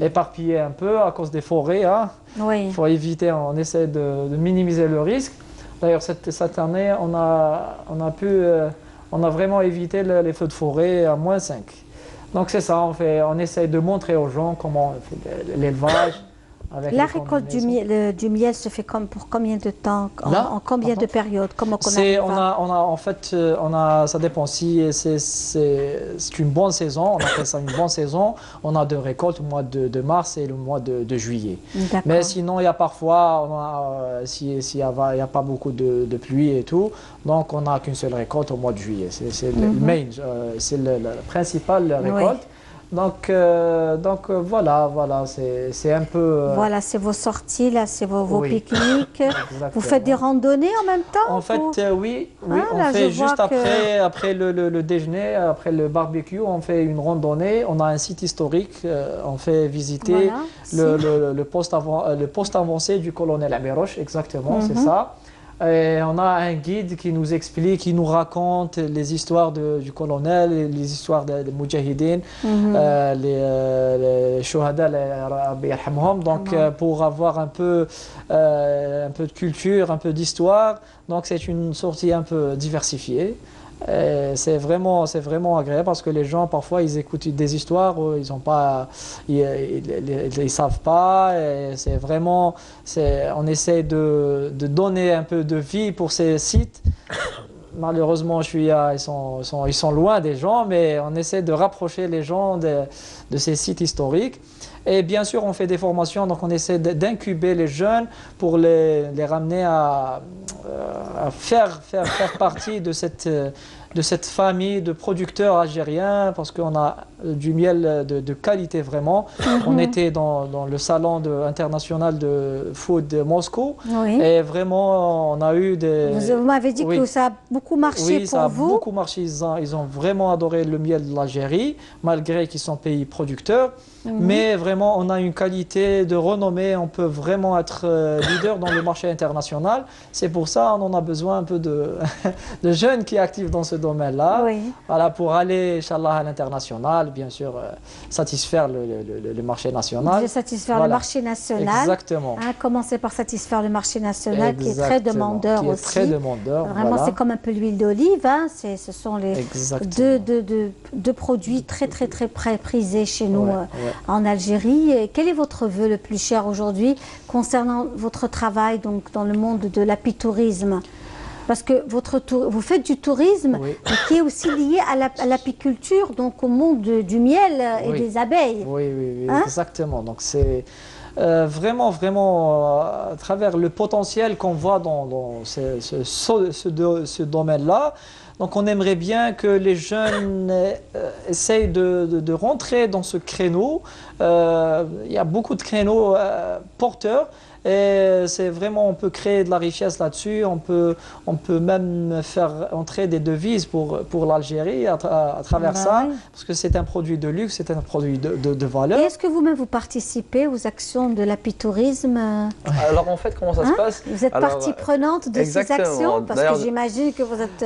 éparpiller un peu à cause des forêts. Il faut éviter, on essaie de minimiser le risque. D'ailleurs, cette année, on a vraiment évité les feux de forêt à -5. Donc c'est ça, on essaie de montrer aux gens comment on fait l'élevage,
La récolte du miel se fait pour combien de temps, en combien de périodes? Comment
en fait, ça dépend. Si c'est une bonne saison, on appelle ça une bonne saison, on a de récoltes au mois de mars et le mois de juillet. Mais sinon, il y a parfois, s'il n'y a pas beaucoup de pluie et tout, donc on n'a qu'une seule récolte au mois de juillet. C'est le main, c'est la principale récolte. Donc voilà, c'est un peu...
Voilà, c'est vos sorties, là, c'est vos pique-niques. Vous faites des randonnées en même temps?
En fait, oui, on fait juste après le déjeuner, après le barbecue, on fait une randonnée. On a un site historique, on fait visiter le poste avancé du colonel Amiroche, exactement, c'est ça. Et on a un guide qui nous explique, qui nous raconte les histoires du colonel, les histoires des Moudjahidines, les Shuhada, les Yarhamhum. Donc pour avoir un peu de culture, un peu d'histoire. Donc c'est une sortie un peu diversifiée. C'est vraiment agréable parce que les gens parfois ils écoutent des histoires ils ont pas ils savent pas, et c'est vraiment on essaie de donner un peu de vie pour ces sites. Malheureusement ils sont loin des gens, mais on essaie de rapprocher les gens de ces sites historiques. Et bien sûr, on fait des formations, donc on essaie d'incuber les jeunes pour les ramener à faire partie de cette famille de producteurs algériens, parce qu'on a du miel de qualité vraiment. On était dans le salon international de food de Moscou, et vraiment on a eu des...
Vous m'avez dit que ça a beaucoup marché pour vous.
Oui, ça a beaucoup marché. Ils ont vraiment adoré le miel de l'Algérie, malgré qu'ils sont pays producteurs. Mais vraiment, on a une qualité de renommée, on peut vraiment être leader dans le marché international. C'est pour ça qu'on a besoin un peu de jeunes qui sont actifs dans ce domaine-là. Voilà, pour aller, Inch'Allah, à l'international, bien sûr, satisfaire le marché national.
Satisfaire le marché national.
Exactement.
Commencer par satisfaire le marché national qui est très demandeur aussi.
Très demandeur.
Vraiment, c'est comme un peu l'huile d'olive. Ce sont les deux produits très prisés chez nous. En Algérie. Quel est votre vœu le plus cher aujourd'hui concernant votre travail donc, dans le monde de l'apitourisme? Parce que vous faites du tourisme qui est aussi lié à l'apiculture, donc au monde du miel et des abeilles.
Oui, exactement. Donc c'est vraiment à travers le potentiel qu'on voit dans ce domaine-là. Donc on aimerait bien que les jeunes essayent de rentrer dans ce créneau. Il y a beaucoup de créneaux porteurs. Et c'est vraiment, on peut créer de la richesse là-dessus, on peut même faire entrer des devises pour l'Algérie à travers ça, parce que c'est un produit de luxe, c'est un produit de valeur.
Est-ce que vous-même vous participez aux actions de l'apitourisme?
Alors en fait, comment ça se passe?
Vous êtes partie prenante de ces actions? Parce que j'imagine que vous êtes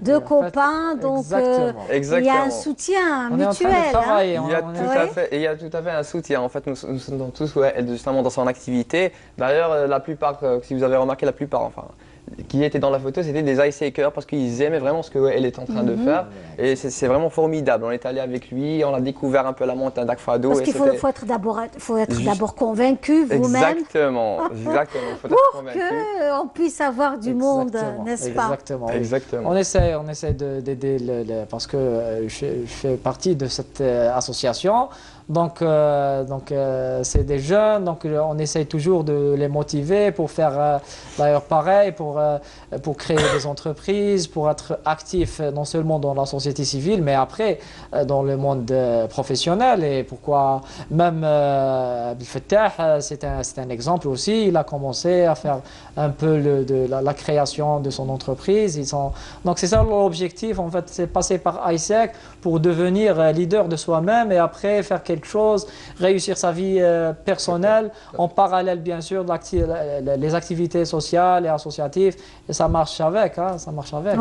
deux copains, donc il y a un soutien mutuel.
Il y a tout à fait un soutien. En fait, nous sommes tous justement dans son activité. D'ailleurs, la plupart, si vous avez remarqué, la plupart, enfin, qui étaient dans la photo, c'était des ice shakers parce qu'ils aimaient vraiment ce qu'elle est en train de faire. Et c'est vraiment formidable. On est allé avec lui, on a découvert un peu la montagne d'Akfado.
Parce qu'il faut être d'abord convaincu vous-même.
Exactement. Il faut être convaincu.
Pour qu'on puisse avoir du monde, n'est-ce pas?
Exactement.
On essaie d'aider, parce que je fais partie de cette association. Donc c'est des jeunes, donc on essaye toujours de les motiver pour faire d'ailleurs pareil, pour créer des entreprises, pour être actifs non seulement dans la société civile, mais après dans le monde professionnel. Et pourquoi même Abdel Fattah, c'est un exemple aussi. Il a commencé à faire un peu la création de son entreprise. Donc c'est ça l'objectif, en fait, c'est passer par ISEC pour devenir leader de soi-même et après faire quelque chose, réussir sa vie personnelle en parallèle bien sûr de les activités sociales et associatives, et ça marche avec, ça marche avec.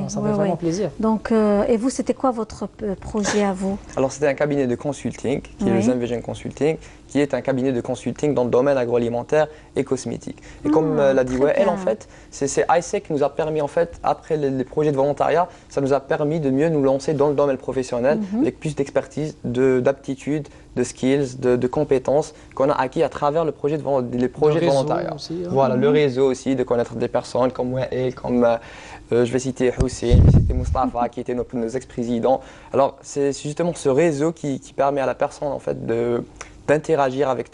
Ça fait vraiment plaisir.
Donc, et vous, c'était quoi votre projet à vous?
Alors c'était un cabinet de consulting, qui est le Zen Vision Consulting, qui est un cabinet de consulting dans le domaine agroalimentaire et cosmétique. Et comme l'a dit Wael, en fait, c'est ISEC qui nous a permis, en fait, après les projets de volontariat, ça nous a permis de mieux nous lancer dans le domaine professionnel avec plus d'expertise, d'aptitude, de skills, de compétences qu'on a acquis à travers les projets de volontariat.
Aussi, hein.
Voilà, le réseau aussi, de connaître des personnes comme Wael, comme je vais citer Hussein, je vais citer Mustafa, qui étaient nos ex-présidents. Alors, c'est justement ce réseau qui permet à la personne, en fait, d'interagir avec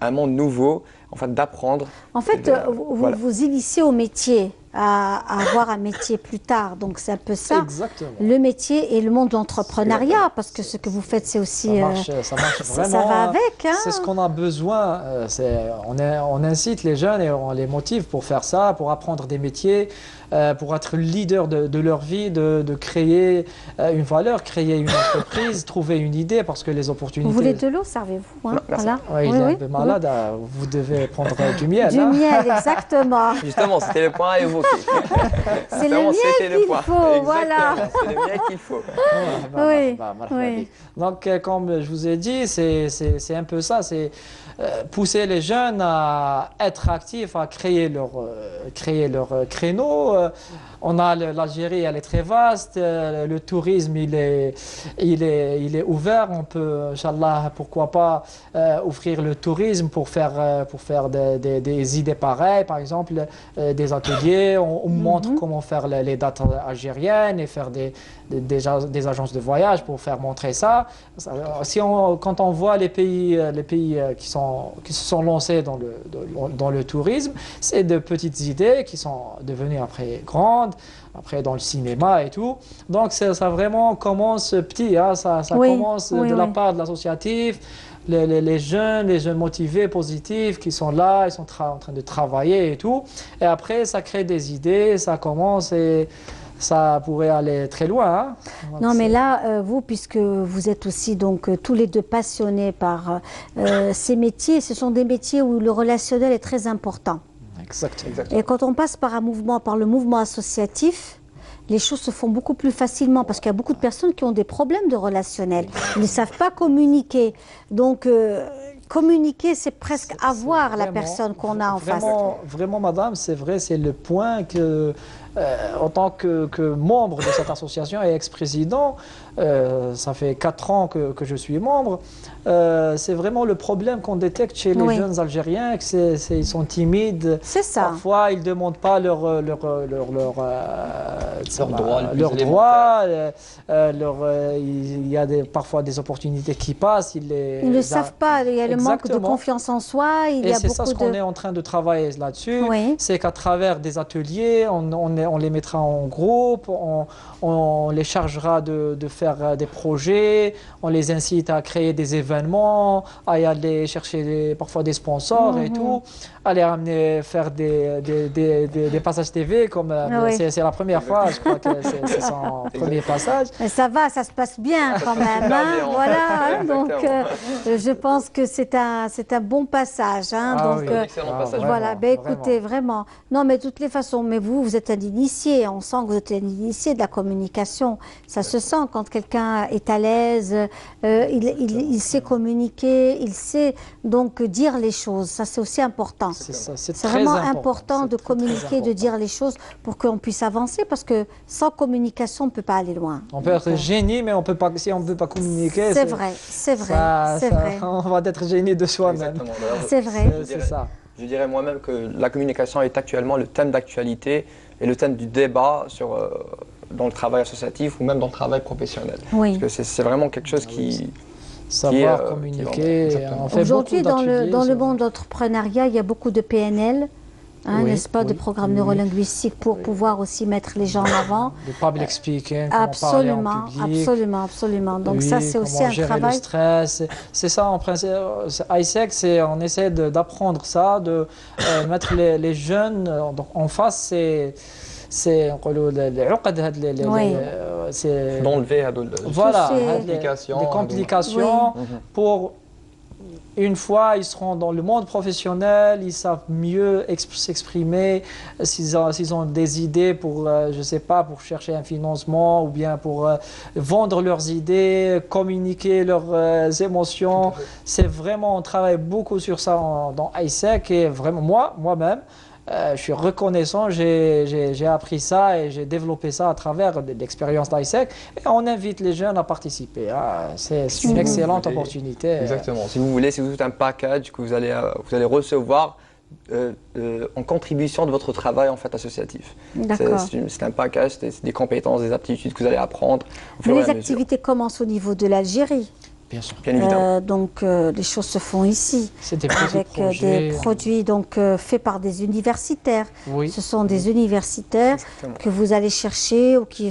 un monde nouveau, en fait, d'apprendre.
En fait, vous initiez au métier, à avoir un métier plus tard. Donc, c'est un peu ça.
Exactement.
Le métier et le monde de l'entrepreneuriat, parce que ce que vous faites, c'est aussi...
Ça marche vraiment.
Ça va avec. Hein.
C'est ce qu'on a besoin. On incite les jeunes et on les motive pour faire ça, pour apprendre des métiers, pour être leader de leur vie, de créer une valeur, créer une entreprise, trouver une idée, parce que les opportunités...
Vous voulez de l'eau, servez-vous. Hein, voilà.
Ouais, il est un peu malade, vous devez prendre du miel.
Du miel, exactement.
Justement, c'était le point à évoquer.
C'est le miel qu'il faut, voilà.
C'est le miel qu'il faut.
Oui.
Donc, comme je vous ai dit, c'est un peu ça, c'est pousser les jeunes à être actifs, à créer leur créneau. On a l'Algérie, elle est très vaste, le tourisme, il est ouvert. On peut, Inch'Allah, pourquoi pas ouvrir le tourisme pour faire des idées pareilles, par exemple des ateliers. On montre comment faire les dates algériennes et faire des agences de voyage pour faire montrer ça. Quand on voit les pays qui se sont lancés dans le tourisme, c'est de petites idées qui sont devenues après grandes, après dans le cinéma et tout. Donc ça vraiment commence petit, hein, ça commence de la part de l'associatif, les jeunes motivés, positifs qui sont là, ils sont en train de travailler et tout. Et après ça crée des idées, ça commence et ça pourrait aller très loin. Hein.
Non, mais là, vous, puisque vous êtes aussi donc tous les deux passionnés par ces métiers, ce sont des métiers où le relationnel est très important.
Exactement.
Et quand on passe par le mouvement associatif, les choses se font beaucoup plus facilement parce qu'il y a beaucoup de personnes qui ont des problèmes de relationnel. Ils ne savent pas communiquer. Donc, communiquer, c'est presque avoir la personne qu'on a en face.
Vraiment, madame, c'est vrai, c'est le point que, en tant que membre de cette association et ex-président, ça fait 4 ans que je suis membre, c'est vraiment le problème qu'on détecte chez les jeunes Algériens, ils sont timides.
C'est ça.
Parfois, ils ne demandent pas leurs droits. Il y a parfois des opportunités qui passent. Ils
ne savent pas, il y a le manque de confiance en soi.
Et c'est ça ce qu'on est en train de travailler là-dessus. C'est qu'à travers des ateliers, on les mettra en groupe, on les chargera de faire des projets, on les incite à créer des événements, à y aller chercher parfois des sponsors et tout, à les ramener faire des passages TV, comme c'est la première fois, je crois que c'est son premier passage.
Mais ça va, ça se passe bien quand même. Hein, voilà, hein, donc je pense que c'est un bon passage. Hein, donc,
excellent passage.
Voilà, ben, écoutez, vraiment. Non, mais de toutes les façons, mais vous êtes un initié, on sent que vous êtes un initié de la communication. Ça se sent quand quelqu'un est à l'aise, il sait communiquer, il sait donc dire les choses. Ça, c'est aussi important.
C'est
vraiment important de communiquer, de dire les choses pour qu'on puisse avancer, parce que sans communication, on ne peut pas aller loin.
On peut être génie, mais si on ne peut pas communiquer,
c'est vrai, c'est vrai.
On va être génie de soi-même.
C'est vrai.
C'est ça. Je dirais moi-même que la communication est actuellement le thème d'actualité et le thème du débat dans le travail associatif ou même dans le travail professionnel.
Oui.
Parce que c'est vraiment quelque chose
savoir communiquer.
Aujourd'hui, dans le monde de l'entrepreneuriat, il y a beaucoup de PNL, n'est-ce pas, de programmes neurolinguistiques pour pouvoir aussi mettre les gens en avant.
Le public speaking,
absolument,
absolument,
absolument. Donc ça, c'est aussi un travail.
Le stress, c'est ça en principe. ISEC, on essaie d'apprendre ça, de mettre les jeunes en face. C'est
d'enlever
des complications pour une fois ils seront dans le monde professionnel, ils savent mieux s'exprimer, s'ils ont des idées pour, je sais pas, pour chercher un financement ou bien pour vendre leurs idées, communiquer leurs émotions. C'est vraiment, on travaille beaucoup sur ça dans ISEC et vraiment moi-même, je suis reconnaissant, j'ai appris ça et j'ai développé ça à travers l'expérience d'ISEC et on invite les jeunes à participer. C'est une excellente opportunité.
Exactement. Si vous voulez, c'est tout un package que vous allez recevoir en contribution de votre travail en fait associatif. C'est un package, c'est des compétences, des aptitudes que vous allez apprendre.
Mais les activités commencent au niveau de l'Algérie.
Bien sûr.
Bien évidemment.
Donc les choses se font ici, avec des produits faits par des universitaires.
Oui.
Ce sont des universitaires que vous allez chercher ou qui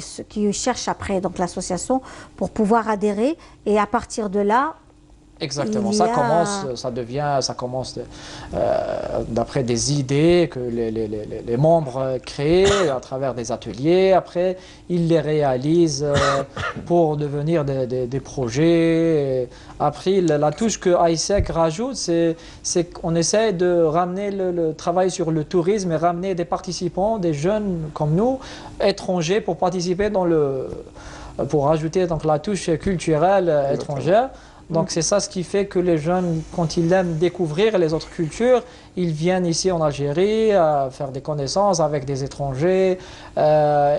cherchent après l'association pour pouvoir adhérer. Et à partir de là,
exactement, ça commence d'après des idées que les membres créent à travers des ateliers. Après, ils les réalisent pour devenir des projets. Et après, la touche que ISEC rajoute, c'est qu'on essaie de ramener le travail sur le tourisme et ramener des participants, des jeunes comme nous, étrangers, pour participer pour rajouter la touche culturelle étrangère. Donc c'est ça ce qui fait que les jeunes, quand ils aiment découvrir les autres cultures, ils viennent ici en Algérie faire des connaissances avec des étrangers,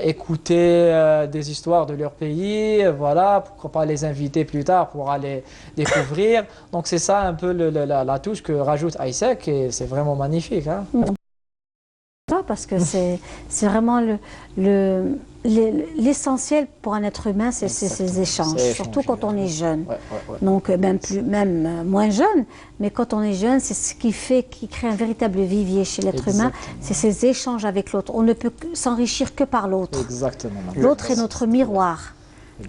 écouter des histoires de leur pays, voilà, pourquoi pas les inviter plus tard pour aller découvrir. Donc c'est ça un peu la touche que rajoute ISEC et c'est vraiment magnifique. Hein.
Parce que c'est vraiment l'essentiel pour un être humain, c'est ces échanges, surtout quand on est jeune. Donc même moins jeune, mais quand on est jeune, c'est ce qui crée un véritable vivier chez l'être humain, c'est ces échanges avec l'autre. On ne peut s'enrichir que par l'autre.
Exactement.
L'autre est notre miroir.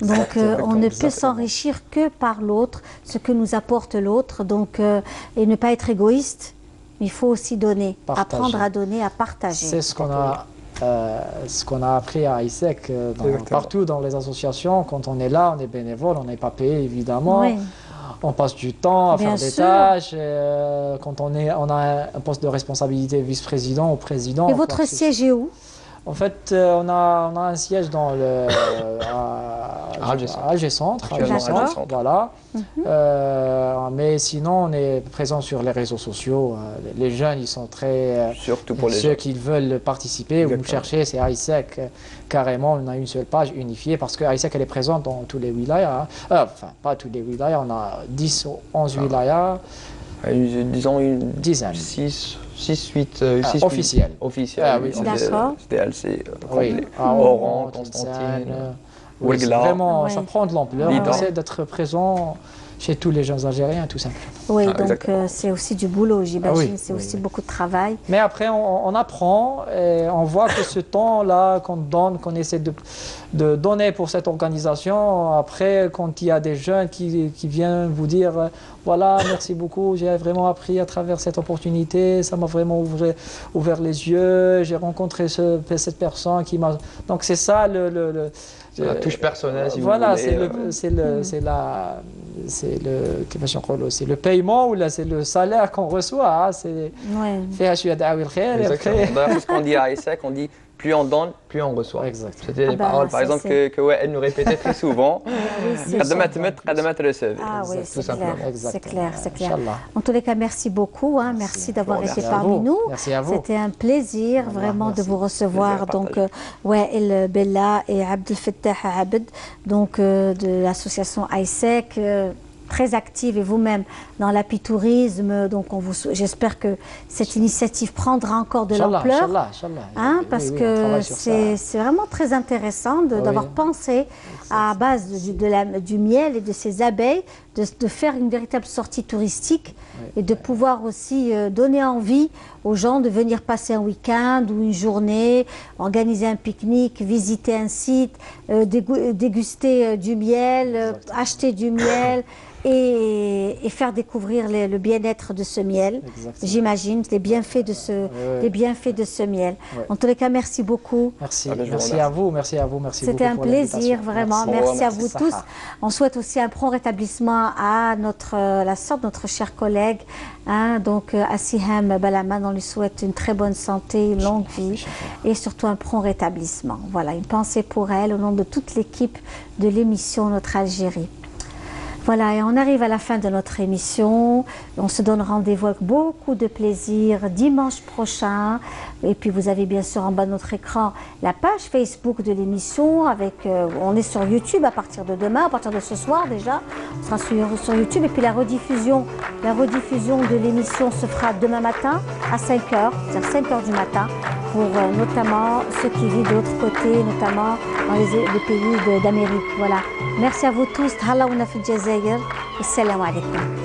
Donc on ne peut s'enrichir que par l'autre, ce que nous apporte l'autre, et ne pas être égoïste. Il faut aussi donner, apprendre à donner, à partager.
C'est ce qu'on a appris à ISEC, partout dans les associations. Quand on est là, on est bénévole, on n'est pas payé évidemment. Oui. On passe du temps à faire des tâches. Quand on a un poste de responsabilité vice-président ou président.
Et votre siège est où ?
En fait, on a un siège dans Alger Centre, voilà. Mais sinon, on est présent sur les réseaux sociaux. Les jeunes, ils sont très...
Surtout pour les
ceux qui veulent participer, vous cherchez, c'est ISEC. Carrément, on a une seule page unifiée parce que ISEC, elle est présente dans tous les wilayas. Enfin, pas tous les wilayas, on a 10 ou 11 wilayas.
Disons une
dizaine.
6-8
officiels.
Officiels,
d'accord.
C'était LC
complet.
Oran, Constantine,
Ouegla. Vraiment, ça prend de l'ampleur. On essaie d'être présent chez tous les jeunes Algériens, tout simplement.
Oui, donc c'est aussi du boulot, j'imagine. C'est aussi beaucoup de travail.
Mais après, on apprend et on voit que ce temps-là qu'on donne, qu'on essaie de donner pour cette organisation, après, quand il y a des jeunes qui viennent vous dire voilà, merci beaucoup, j'ai vraiment appris à travers cette opportunité, ça m'a vraiment ouvert les yeux, j'ai rencontré cette personne qui m'a... Donc c'est ça
la touche personnelle, si
voilà,
vous voulez.
C'est le paiement ou c'est le salaire qu'on reçoit. C'est
Exactement. D'ailleurs, ce qu'on dit à ISEC, on dit plus on donne, plus on reçoit. C'était les paroles, par exemple, elle nous répétait très souvent.
C'est clair. En tous les cas, merci beaucoup. Merci d'avoir été parmi nous.
Merci à vous.
C'était un plaisir vraiment de vous recevoir. Donc, Wael Bella et Abdel Fattah Abed, donc de l'association ISEC. Très active et vous-même dans l'apitourisme, donc j'espère que cette initiative prendra encore de l'ampleur, parce que c'est vraiment très intéressant d'avoir pensé à base du miel et de ces abeilles, de faire une véritable sortie touristique et de pouvoir aussi donner envie aux gens de venir passer un week-end ou une journée, organiser un pique-nique, visiter un site, déguster du miel, acheter du miel. Et faire découvrir le bien-être de ce miel, j'imagine, les bienfaits de ce miel. En tous les cas, merci beaucoup.
Merci à vous, merci beaucoup.
C'était un plaisir, vraiment. Merci à vous tous. On souhaite aussi un prompt rétablissement à la sœur de notre cher collègue, donc Assiham Balaman. On lui souhaite une très bonne santé, une longue vie et surtout un prompt rétablissement. Voilà, une pensée pour elle au nom de toute l'équipe de l'émission Notre Algérie. Voilà, et on arrive à la fin de notre émission. On se donne rendez-vous avec beaucoup de plaisir dimanche prochain. Et puis vous avez bien sûr en bas de notre écran la page Facebook de l'émission. On est sur YouTube à partir de demain, à partir de ce soir déjà. On sera sur YouTube. Et puis la rediffusion de l'émission se fera demain matin à 5h, c'est-à-dire 5h du matin, pour notamment ceux qui vivent de l'autre côté, notamment dans les pays d'Amérique. Voilà. Merci à vous tous. Tahalla wa fi Jazair. Assalamu alaikum.